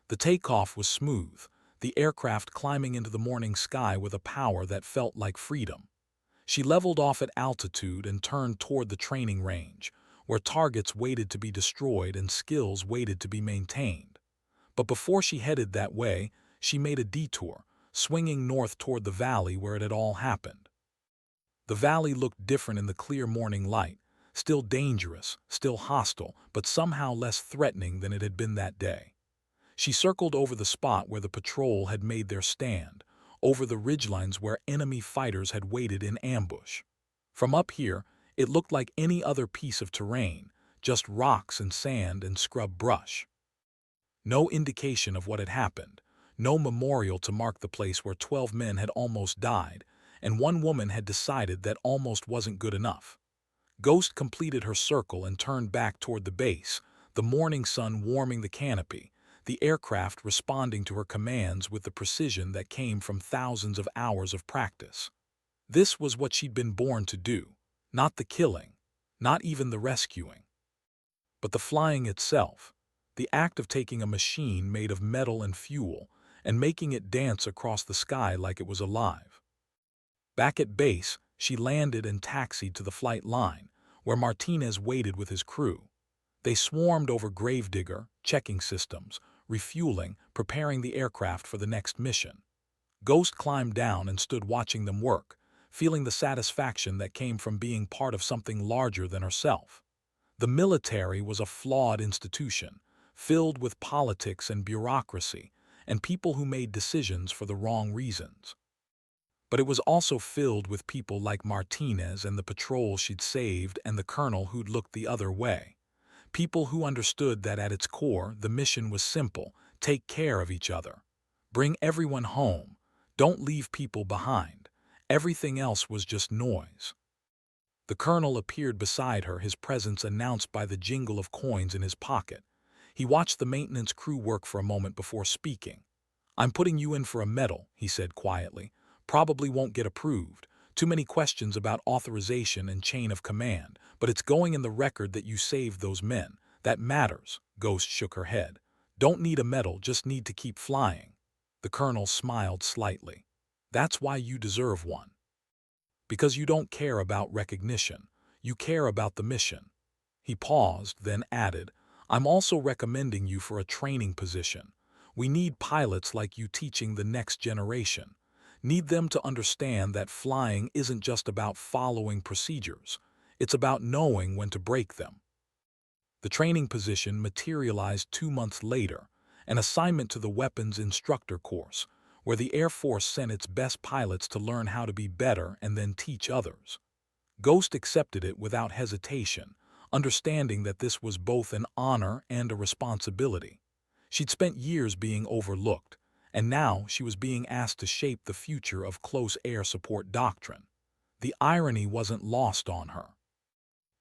S1: The takeoff was smooth, the aircraft climbing into the morning sky with a power that felt like freedom. She leveled off at altitude and turned toward the training range, where targets waited to be destroyed and skills waited to be maintained. But before she headed that way, she made a detour, swinging north toward the valley where it had all happened. The valley looked different in the clear morning light, still dangerous, still hostile, but somehow less threatening than it had been that day. She circled over the spot where the patrol had made their stand, over the ridgelines where enemy fighters had waited in ambush. From up here, it looked like any other piece of terrain, just rocks and sand and scrub brush. No indication of what had happened, no memorial to mark the place where 12 men had almost died, and one woman had decided that almost wasn't good enough. Ghost completed her circle and turned back toward the base, the morning sun warming the canopy, the aircraft responding to her commands with the precision that came from thousands of hours of practice. This was what she'd been born to do, not the killing, not even the rescuing, but the flying itself, the act of taking a machine made of metal and fuel and making it dance across the sky like it was alive. Back at base, she landed and taxied to the flight line, where Martinez waited with his crew. They swarmed over Gravedigger, checking systems, refueling, preparing the aircraft for the next mission. Ghost climbed down and stood watching them work, feeling the satisfaction that came from being part of something larger than herself. The military was a flawed institution, filled with politics and bureaucracy, and people who made decisions for the wrong reasons. But it was also filled with people like Martinez and the patrol she'd saved and the colonel who'd looked the other way. People who understood that at its core, the mission was simple: take care of each other. Bring everyone home. Don't leave people behind. Everything else was just noise. The colonel appeared beside her, his presence announced by the jingle of coins in his pocket. He watched the maintenance crew work for a moment before speaking. "I'm putting you in for a medal," he said quietly. "Probably won't get approved. Too many questions about authorization and chain of command, but it's going in the record that you saved those men. That matters." Ghost shook her head. "Don't need a medal, just need to keep flying." The colonel smiled slightly. "That's why you deserve one. Because you don't care about recognition. You care about the mission." He paused, then added, "I'm also recommending you for a training position. We need pilots like you teaching the next generation. Need them to understand that flying isn't just about following procedures. It's about knowing when to break them." The training position materialized 2 months later, an assignment to the Weapons Instructor course, where the Air Force sent its best pilots to learn how to be better and then teach others. Ghost accepted it without hesitation, understanding that this was both an honor and a responsibility. She'd spent years being overlooked, and now she was being asked to shape the future of close air support doctrine. The irony wasn't lost on her.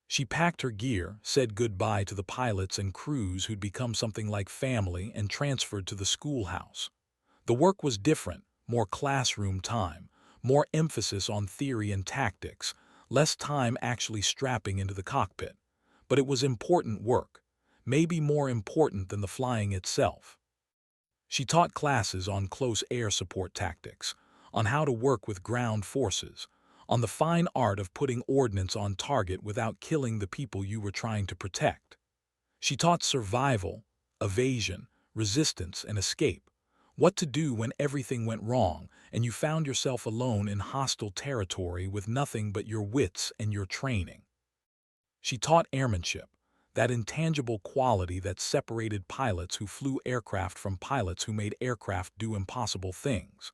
S1: She packed her gear, said goodbye to the pilots and crews who'd become something like family, and transferred to the schoolhouse. The work was different: more classroom time, more emphasis on theory and tactics, less time actually strapping into the cockpit. But it was important work, maybe more important than the flying itself. She taught classes on close air support tactics, on how to work with ground forces, on the fine art of putting ordnance on target without killing the people you were trying to protect. She taught survival, evasion, resistance, and escape. What to do when everything went wrong and you found yourself alone in hostile territory with nothing but your wits and your training. She taught airmanship, that intangible quality that separated pilots who flew aircraft from pilots who made aircraft do impossible things.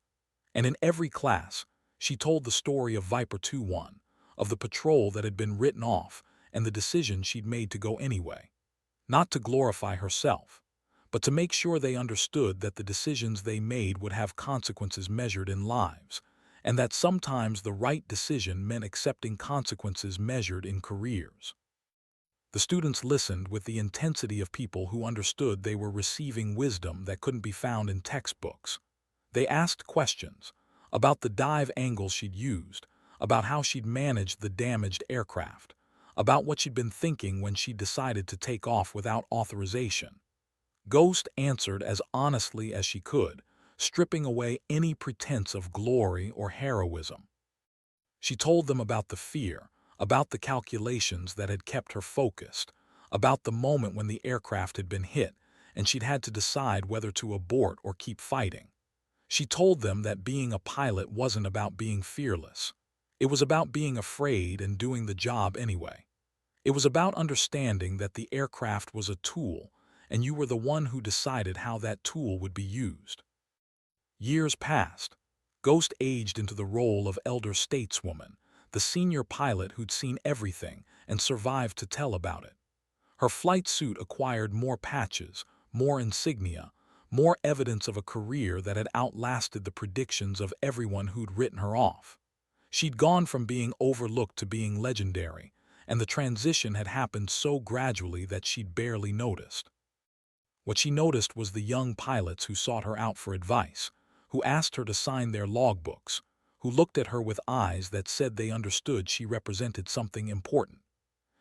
S1: And in every class, she told the story of Viper 2-1, of the patrol that had been written off and the decision she'd made to go anyway. Not to glorify herself, but to make sure they understood that the decisions they made would have consequences measured in lives, and that sometimes the right decision meant accepting consequences measured in careers. The students listened with the intensity of people who understood they were receiving wisdom that couldn't be found in textbooks. They asked questions about the dive angles she'd used, about how she'd managed the damaged aircraft, about what she'd been thinking when she decided to take off without authorization. Ghost answered as honestly as she could, stripping away any pretense of glory or heroism. She told them about the fear, about the calculations that had kept her focused, about the moment when the aircraft had been hit and she'd had to decide whether to abort or keep fighting. She told them that being a pilot wasn't about being fearless. It was about being afraid and doing the job anyway. It was about understanding that the aircraft was a tool, and you were the one who decided how that tool would be used. Years passed. Ghost aged into the role of elder stateswoman, the senior pilot who'd seen everything and survived to tell about it. Her flight suit acquired more patches, more insignia, more evidence of a career that had outlasted the predictions of everyone who'd written her off. She'd gone from being overlooked to being legendary, and the transition had happened so gradually that she'd barely noticed. What she noticed was the young pilots who sought her out for advice, who asked her to sign their logbooks, who looked at her with eyes that said they understood she represented something important.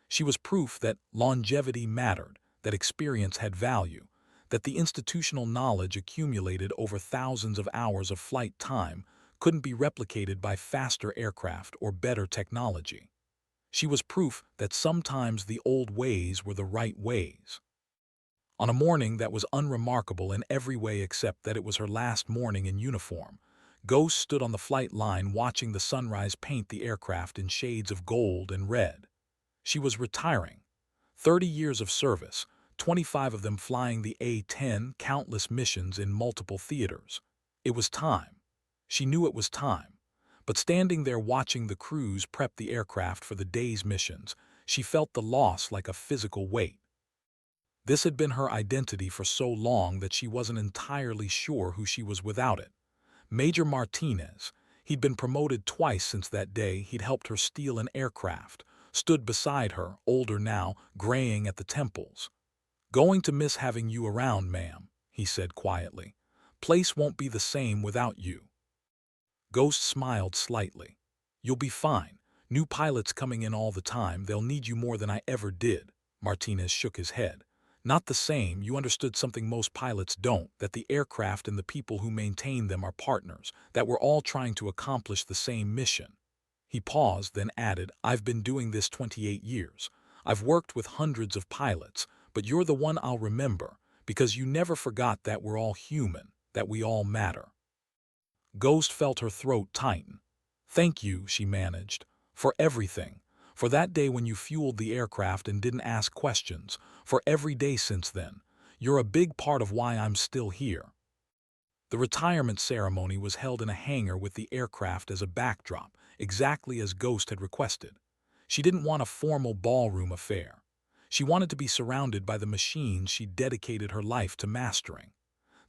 S1: She was proof that longevity mattered, that experience had value, that the institutional knowledge accumulated over thousands of hours of flight time couldn't be replicated by faster aircraft or better technology. She was proof that sometimes the old ways were the right ways. On a morning that was unremarkable in every way except that it was her last morning in uniform, Ghost stood on the flight line watching the sunrise paint the aircraft in shades of gold and red. She was retiring. 30 years of service, 25 of them flying the A-10, countless missions in multiple theaters. It was time. She knew it was time. But standing there watching the crews prep the aircraft for the day's missions, she felt the loss like a physical weight. This had been her identity for so long that she wasn't entirely sure who she was without it. Major Martinez. He'd been promoted twice since that day he'd helped her steal an aircraft, stood beside her, older now, graying at the temples. "Going to miss having you around, ma'am," he said quietly. "Place won't be the same without you." Ghost smiled slightly. "You'll be fine. New pilots coming in all the time, they'll need you more than I ever did." Martinez shook his head. "Not the same, you understood something most pilots don't, that the aircraft and the people who maintain them are partners, that we're all trying to accomplish the same mission." He paused, then added, "I've been doing this 28 years. I've worked with hundreds of pilots, but you're the one I'll remember, because you never forgot that we're all human, that we all matter." Ghost felt her throat tighten. "Thank you," she managed, "for everything. For that day when you fueled the aircraft and didn't ask questions. For every day since then. You're a big part of why I'm still here." The retirement ceremony was held in a hangar with the aircraft as a backdrop, exactly as Ghost had requested. She didn't want a formal ballroom affair. She wanted to be surrounded by the machines she'd dedicated her life to mastering.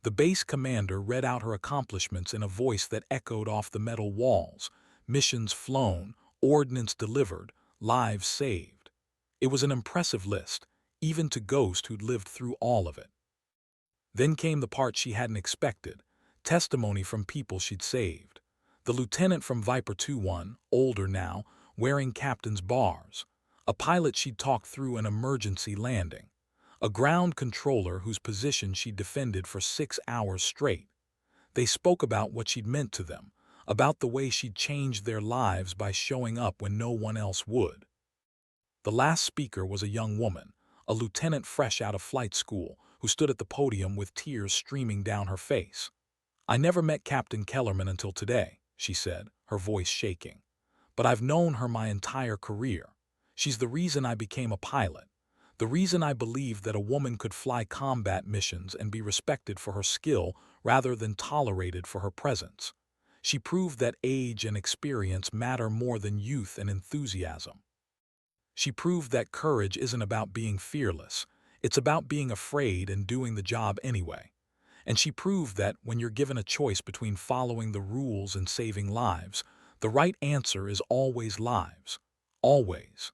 S1: The base commander read out her accomplishments in a voice that echoed off the metal walls: missions flown, ordnance delivered, lives saved. It was an impressive list, even to Ghost who'd lived through all of it. Then came the part she hadn't expected: testimony from people she'd saved. The lieutenant from Viper 2-1, older now, wearing captain's bars. A pilot she'd talked through an emergency landing. A ground controller whose position she'd defended for 6 hours straight. They spoke about what she'd meant to them, about the way she'd changed their lives by showing up when no one else would. The last speaker was a young woman, a lieutenant fresh out of flight school, who stood at the podium with tears streaming down her face. "I never met Captain Kellerman until today," she said, her voice shaking. "But I've known her my entire career. She's the reason I became a pilot. The reason I believed that a woman could fly combat missions and be respected for her skill rather than tolerated for her presence. She proved that age and experience matter more than youth and enthusiasm. She proved that courage isn't about being fearless, it's about being afraid and doing the job anyway. And she proved that when you're given a choice between following the rules and saving lives, the right answer is always lives. Always."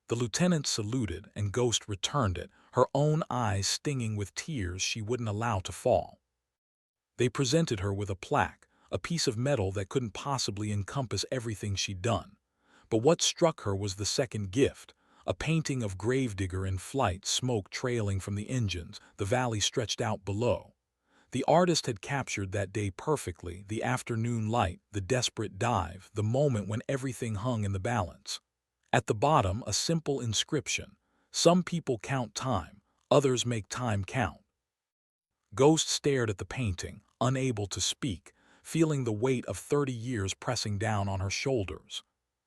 S1: The lieutenant saluted, and Ghost returned it, her own eyes stinging with tears she wouldn't allow to fall. They presented her with a plaque, a piece of metal that couldn't possibly encompass everything she'd done. But what struck her was the second gift: a painting of Gravedigger in flight, smoke trailing from the engines, the valley stretched out below. The artist had captured that day perfectly: the afternoon light, the desperate dive, the moment when everything hung in the balance. At the bottom, a simple inscription: "Some people count time, others make time count." Ghost stared at the painting, unable to speak, feeling the weight of 30 years pressing down on her shoulders.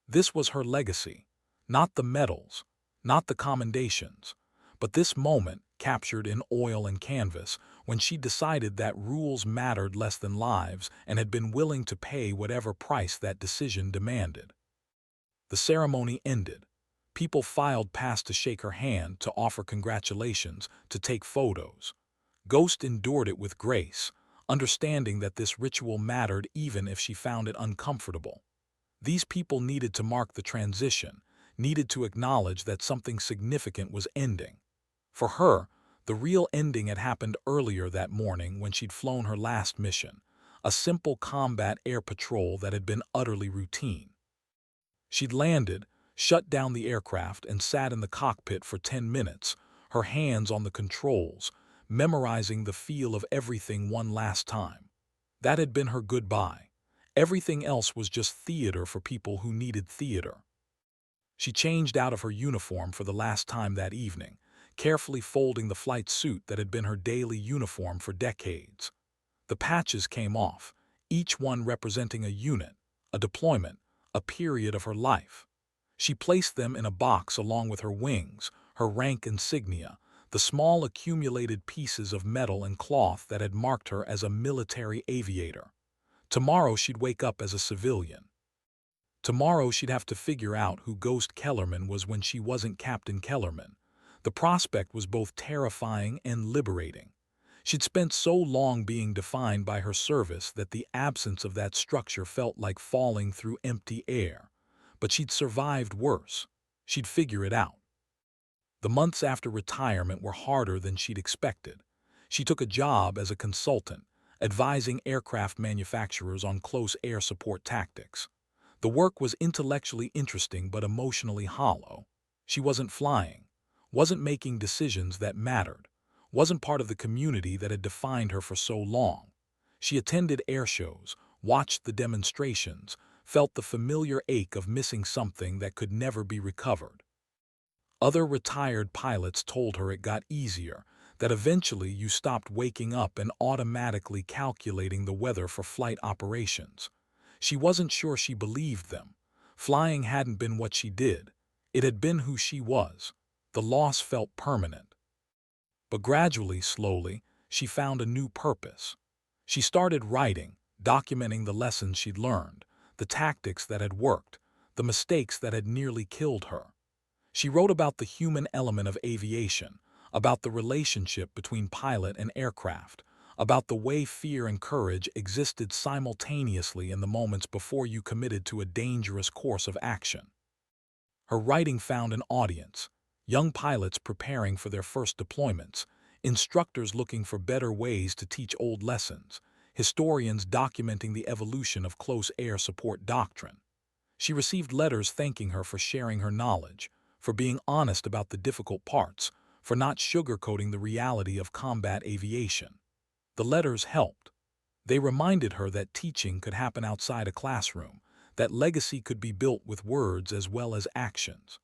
S1: This was her legacy. Not the medals, not the commendations, but this moment, captured in oil and canvas, when she decided that rules mattered less than lives and had been willing to pay whatever price that decision demanded. The ceremony ended. People filed past to shake her hand, to offer congratulations, to take photos. Ghost endured it with grace, understanding that this ritual mattered even if she found it uncomfortable. These people needed to mark the transition, needed to acknowledge that something significant was ending. For her, the real ending had happened earlier that morning when she'd flown her last mission, a simple combat air patrol that had been utterly routine. She'd landed, shut down the aircraft, and sat in the cockpit for 10 minutes, her hands on the controls, memorizing the feel of everything one last time. That had been her goodbye. Everything else was just theater for people who needed theater. She changed out of her uniform for the last time that evening, carefully folding the flight suit that had been her daily uniform for decades. The patches came off, each one representing a unit, a deployment, a period of her life. She placed them in a box along with her wings, her rank insignia, the small accumulated pieces of metal and cloth that had marked her as a military aviator. Tomorrow she'd wake up as a civilian. Tomorrow she'd have to figure out who Ghost Kellerman was when she wasn't Captain Kellerman. The prospect was both terrifying and liberating. She'd spent so long being defined by her service that the absence of that structure felt like falling through empty air. But she'd survived worse. She'd figure it out. The months after retirement were harder than she'd expected. She took a job as a consultant, advising aircraft manufacturers on close air support tactics. The work was intellectually interesting but emotionally hollow. She wasn't flying, wasn't making decisions that mattered, wasn't part of the community that had defined her for so long. She attended air shows, watched the demonstrations, felt the familiar ache of missing something that could never be recovered. Other retired pilots told her it got easier, that eventually you stopped waking up and automatically calculating the weather for flight operations. She wasn't sure she believed them. Flying hadn't been what she did. It had been who she was. The loss felt permanent. But gradually, slowly, she found a new purpose. She started writing, documenting the lessons she'd learned, the tactics that had worked, the mistakes that had nearly killed her. She wrote about the human element of aviation, about the relationship between pilot and aircraft, about the way fear and courage existed simultaneously in the moments before you committed to a dangerous course of action. Her writing found an audience, young pilots preparing for their first deployments, instructors looking for better ways to teach old lessons, historians documenting the evolution of close air support doctrine. She received letters thanking her for sharing her knowledge, for being honest about the difficult parts, for not sugarcoating the reality of combat aviation. The letters helped. They reminded her that teaching could happen outside a classroom, that legacy could be built with words as well as actions.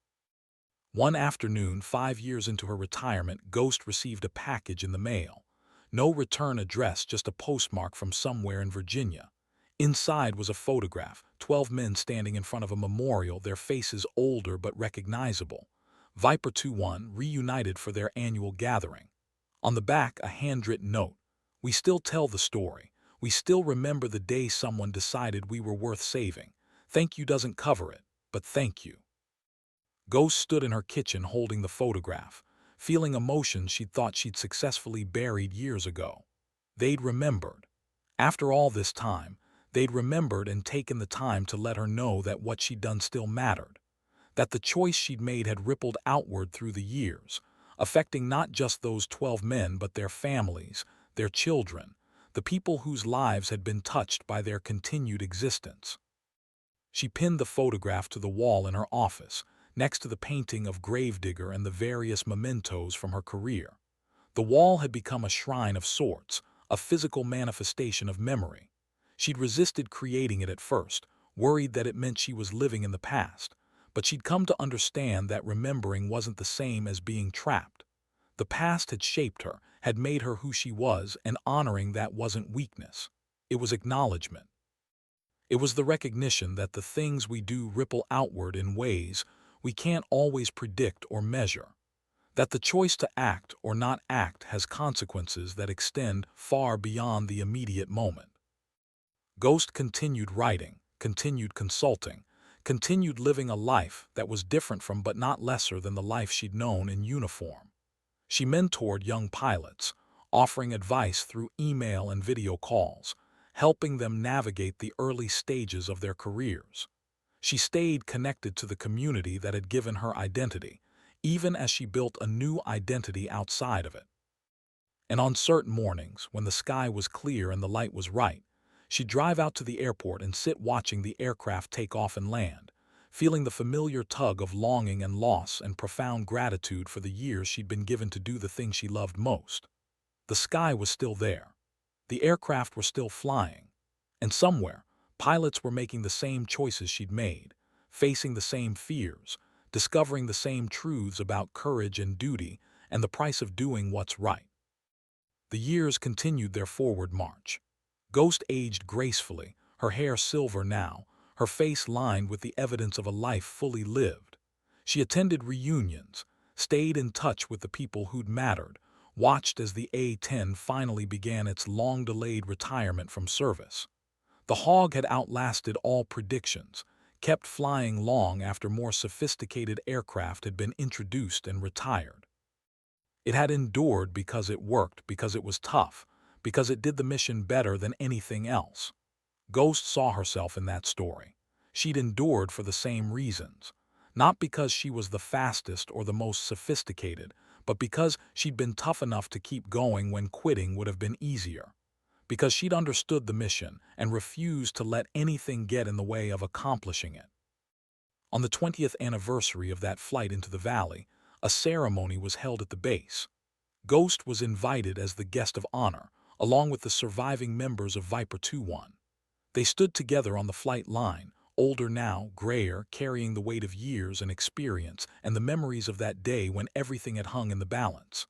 S1: One afternoon, 5 years into her retirement, Ghost received a package in the mail. No return address, just a postmark from somewhere in Virginia. Inside was a photograph, 12 men standing in front of a memorial, their faces older but recognizable. Viper 2-1 reunited for their annual gathering. On the back, a handwritten note. We still tell the story. We still remember the day someone decided we were worth saving. Thank you doesn't cover it, but thank you. Ghost stood in her kitchen holding the photograph, feeling emotions she'd thought she'd successfully buried years ago. They'd remembered. After all this time, they'd remembered and taken the time to let her know that what she'd done still mattered, that the choice she'd made had rippled outward through the years, affecting not just those 12 men but their families, their children, the people whose lives had been touched by their continued existence. She pinned the photograph to the wall in her office, next to the painting of Gravedigger and the various mementos from her career. The wall had become a shrine of sorts, a physical manifestation of memory. She'd resisted creating it at first, worried that it meant she was living in the past, but she'd come to understand that remembering wasn't the same as being trapped. The past had shaped her, had made her who she was, and honoring that wasn't weakness. It was acknowledgement. It was the recognition that the things we do ripple outward in ways we can't always predict or measure, that the choice to act or not act has consequences that extend far beyond the immediate moment. Ghost continued writing, continued consulting, continued living a life that was different from but not lesser than the life she'd known in uniform. She mentored young pilots, offering advice through email and video calls, helping them navigate the early stages of their careers. She stayed connected to the community that had given her identity, even as she built a new identity outside of it. And on certain mornings, when the sky was clear and the light was right, she'd drive out to the airport and sit watching the aircraft take off and land, feeling the familiar tug of longing and loss and profound gratitude for the years she'd been given to do the thing she loved most. The sky was still there. The aircraft were still flying. And somewhere, pilots were making the same choices she'd made, facing the same fears, discovering the same truths about courage and duty and the price of doing what's right. The years continued their forward march. Ghost aged gracefully, her hair silver now, her face lined with the evidence of a life fully lived. She attended reunions, stayed in touch with the people who'd mattered, watched as the A-10 finally began its long-delayed retirement from service. The Hog had outlasted all predictions, kept flying long after more sophisticated aircraft had been introduced and retired. It had endured because it worked, because it was tough, because it did the mission better than anything else. Ghost saw herself in that story. She'd endured for the same reasons. Not because she was the fastest or the most sophisticated, but because she'd been tough enough to keep going when quitting would have been easier. Because she'd understood the mission and refused to let anything get in the way of accomplishing it. On the 20th anniversary of that flight into the valley, a ceremony was held at the base. Ghost was invited as the guest of honor, along with the surviving members of Viper 2-1. They stood together on the flight line, older now, grayer, carrying the weight of years and experience and the memories of that day when everything had hung in the balance.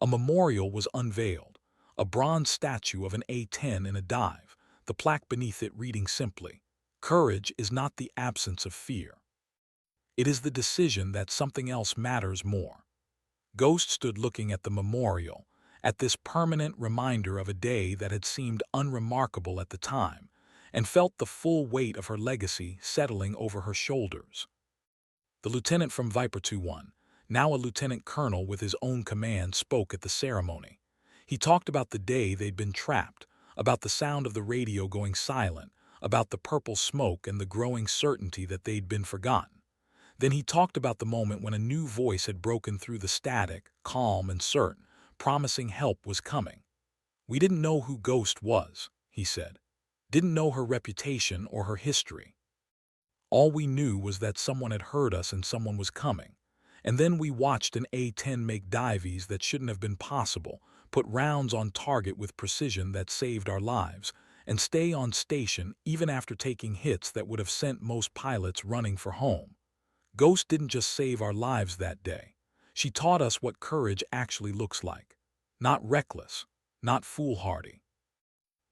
S1: A memorial was unveiled, a bronze statue of an A-10 in a dive, the plaque beneath it reading simply, "Courage is not the absence of fear. It is the decision that something else matters more." Ghost stood looking at the memorial, at this permanent reminder of a day that had seemed unremarkable at the time, and felt the full weight of her legacy settling over her shoulders. The lieutenant from Viper 2-1, now a lieutenant colonel with his own command, spoke at the ceremony. He talked about the day they'd been trapped, about the sound of the radio going silent, about the purple smoke and the growing certainty that they'd been forgotten. Then he talked about the moment when a new voice had broken through the static, calm and certain, promising help was coming. "We didn't know who Ghost was," he said. "Didn't know her reputation or her history. All we knew was that someone had heard us and someone was coming. And then we watched an A-10 make dives that shouldn't have been possible, put rounds on target with precision that saved our lives, and stay on station even after taking hits that would have sent most pilots running for home. Ghost didn't just save our lives that day. She taught us what courage actually looks like. Not reckless, not foolhardy,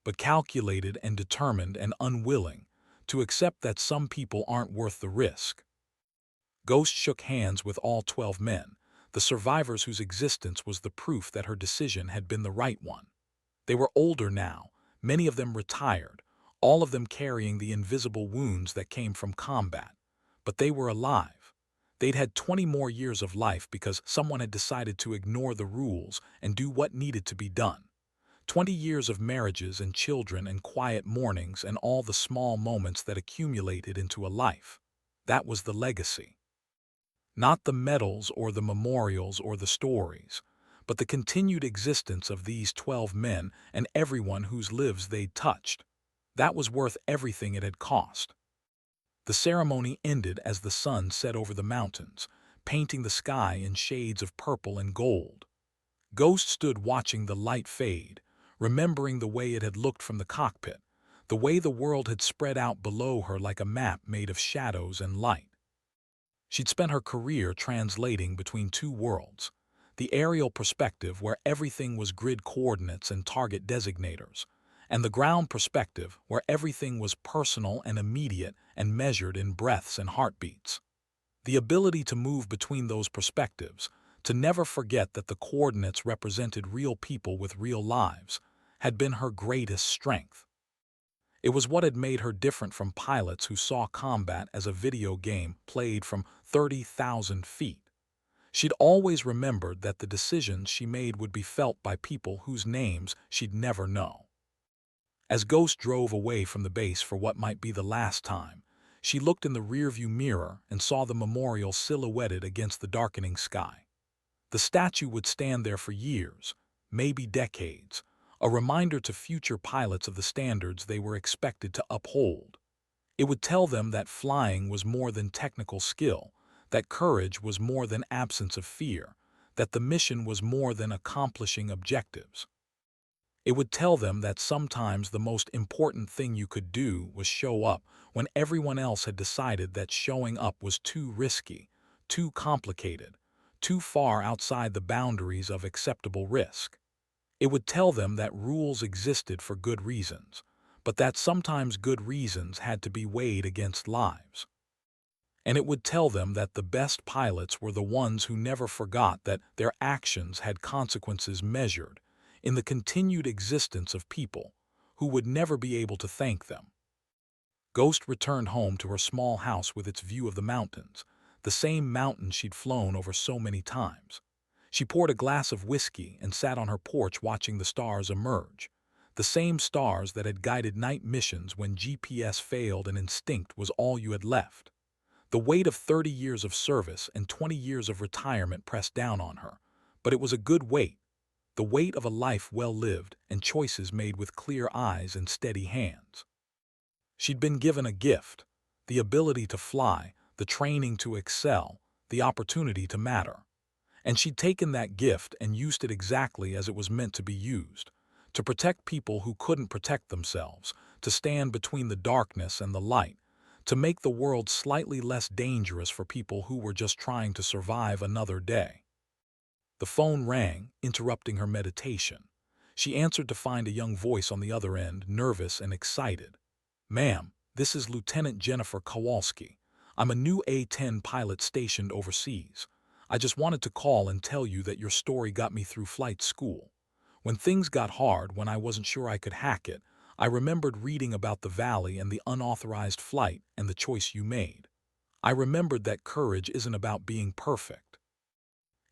S1: but calculated and determined and unwilling to accept that some people aren't worth the risk." Ghost shook hands with all 12 men, the survivors whose existence was the proof that her decision had been the right one. They were older now, many of them retired, all of them carrying the invisible wounds that came from combat. But they were alive. They'd had 20 more years of life because someone had decided to ignore the rules and do what needed to be done. 20 years of marriages and children and quiet mornings and all the small moments that accumulated into a life. That was the legacy. Not the medals or the memorials or the stories, but the continued existence of these 12 men and everyone whose lives they'd touched. That was worth everything it had cost. The ceremony ended as the sun set over the mountains, painting the sky in shades of purple and gold. Ghost stood watching the light fade, remembering the way it had looked from the cockpit, the way the world had spread out below her like a map made of shadows and light. She'd spent her career translating between two worlds, the aerial perspective where everything was grid coordinates and target designators, and the ground perspective where everything was personal and immediate and measured in breaths and heartbeats. The ability to move between those perspectives, to never forget that the coordinates represented real people with real lives, had been her greatest strength. It was what had made her different from pilots who saw combat as a video game played from 30,000 feet. She'd always remembered that the decisions she made would be felt by people whose names she'd never know. As Ghost drove away from the base for what might be the last time, She looked in the rearview mirror and saw the memorial silhouetted against the darkening sky. The statue would stand there for years, maybe decades, a reminder to future pilots of the standards they were expected to uphold. It would tell them that flying was more than technical skill, that courage was more than absence of fear, that the mission was more than accomplishing objectives. It would tell them that sometimes the most important thing you could do was show up when everyone else had decided that showing up was too risky, too complicated, too far outside the boundaries of acceptable risk. It would tell them that rules existed for good reasons, but that sometimes good reasons had to be weighed against lives. And it would tell them that the best pilots were the ones who never forgot that their actions had consequences measured in the continued existence of people who would never be able to thank them. Ghost returned home to her small house with its view of the mountains, the same mountains she'd flown over so many times. She poured a glass of whiskey and sat on her porch watching the stars emerge, the same stars that had guided night missions when GPS failed and instinct was all you had left. The weight of 30 years of service and 20 years of retirement pressed down on her, but it was a good weight, the weight of a life well lived and choices made with clear eyes and steady hands. She'd been given a gift, the ability to fly, the training to excel, the opportunity to matter. And she'd taken that gift and used it exactly as it was meant to be used, to protect people who couldn't protect themselves, to stand between the darkness and the light, to make the world slightly less dangerous for people who were just trying to survive another day. The phone rang, interrupting her meditation. She answered to find a young voice on the other end, nervous and excited. "Ma'am, this is Lieutenant Jennifer Kowalski. I'm a new A-10 pilot stationed overseas. I just wanted to call and tell you that your story got me through flight school. When things got hard, when I wasn't sure I could hack it, I remembered reading about the valley and the unauthorized flight and the choice you made. I remembered that courage isn't about being perfect.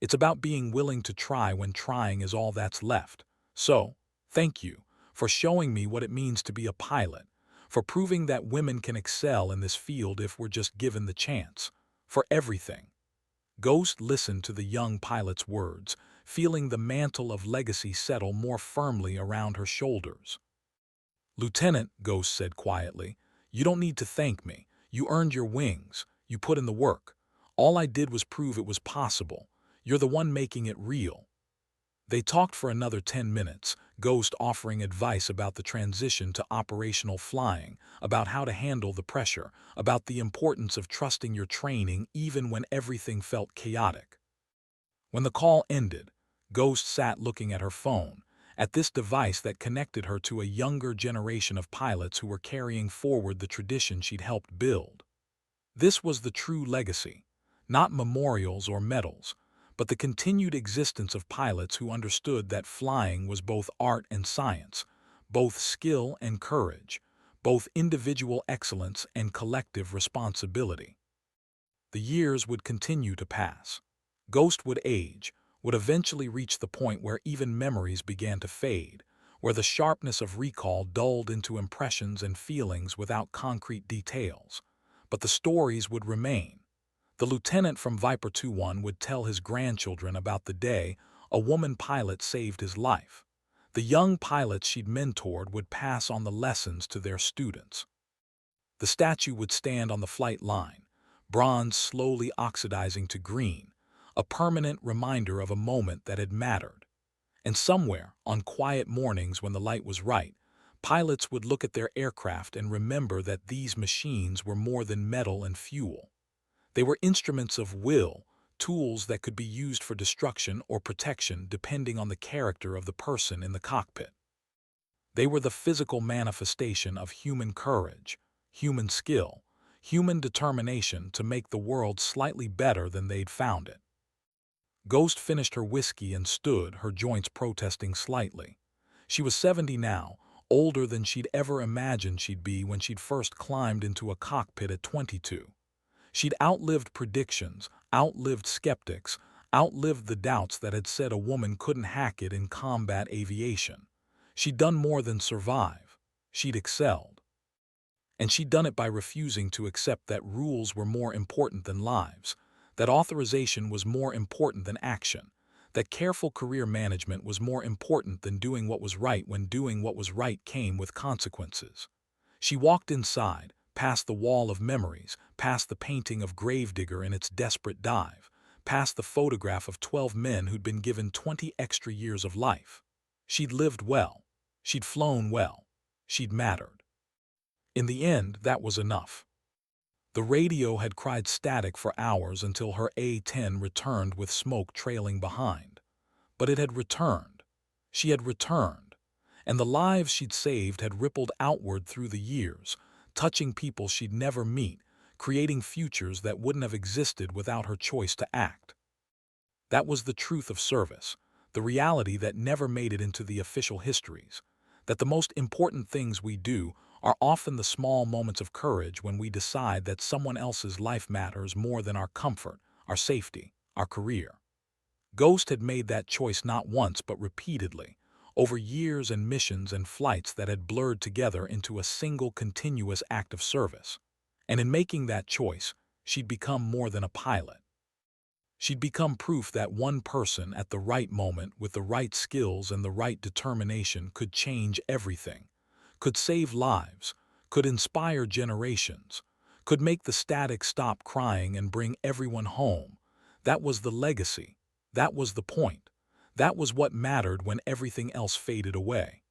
S1: It's about being willing to try when trying is all that's left. So, thank you for showing me what it means to be a pilot, for proving that women can excel in this field if we're just given the chance, for everything." Ghost listened to the young pilot's words, feeling the mantle of legacy settle more firmly around her shoulders. "Lieutenant," Ghost said quietly, "you don't need to thank me. You earned your wings. You put in the work. All I did was prove it was possible. You're the one making it real." They talked for another 10 minutes, Ghost offering advice about the transition to operational flying, about how to handle the pressure, about the importance of trusting your training even when everything felt chaotic. When the call ended, Ghost sat looking at her phone, at this device that connected her to a younger generation of pilots who were carrying forward the tradition she'd helped build. This was the true legacy, not memorials or medals, but the continued existence of pilots who understood that flying was both art and science, both skill and courage, both individual excellence and collective responsibility. The years would continue to pass. Ghost would age, would eventually reach the point where even memories began to fade, where the sharpness of recall dulled into impressions and feelings without concrete details. But the stories would remain. The lieutenant from Viper 2-1 would tell his grandchildren about the day a woman pilot saved his life. The young pilots she'd mentored would pass on the lessons to their students. The statue would stand on the flight line, bronze slowly oxidizing to green, a permanent reminder of a moment that had mattered. And somewhere, on quiet mornings when the light was right, pilots would look at their aircraft and remember that these machines were more than metal and fuel. They were instruments of will, tools that could be used for destruction or protection depending on the character of the person in the cockpit. They were the physical manifestation of human courage, human skill, human determination to make the world slightly better than they'd found it. Ghost finished her whiskey and stood, her joints protesting slightly. She was 70 now, older than she'd ever imagined she'd be when she'd first climbed into a cockpit at 22. She'd outlived predictions, outlived skeptics, outlived the doubts that had said a woman couldn't hack it in combat aviation. She'd done more than survive. She'd excelled. And she'd done it by refusing to accept that rules were more important than lives, that authorization was more important than action, that careful career management was more important than doing what was right when doing what was right came with consequences. She walked inside, past the wall of memories, past the painting of Gravedigger in its desperate dive, past the photograph of 12 men who'd been given 20 extra years of life. She'd lived well. She'd flown well. She'd mattered. In the end, that was enough. The radio had cried static for hours until her A-10 returned with smoke trailing behind. But it had returned. She had returned. And the lives she'd saved had rippled outward through the years, touching people she'd never meet, creating futures that wouldn't have existed without her choice to act. That was the truth of service, the reality that never made it into the official histories, that the most important things we do are often the small moments of courage when we decide that someone else's life matters more than our comfort, our safety, our career. Ghost had made that choice not once but repeatedly, over years and missions and flights that had blurred together into a single continuous act of service. And in making that choice, she'd become more than a pilot. She'd become proof that one person at the right moment with the right skills and the right determination could change everything, could save lives, could inspire generations, could make the static stop crying and bring everyone home. That was the legacy. That was the point. That was what mattered when everything else faded away.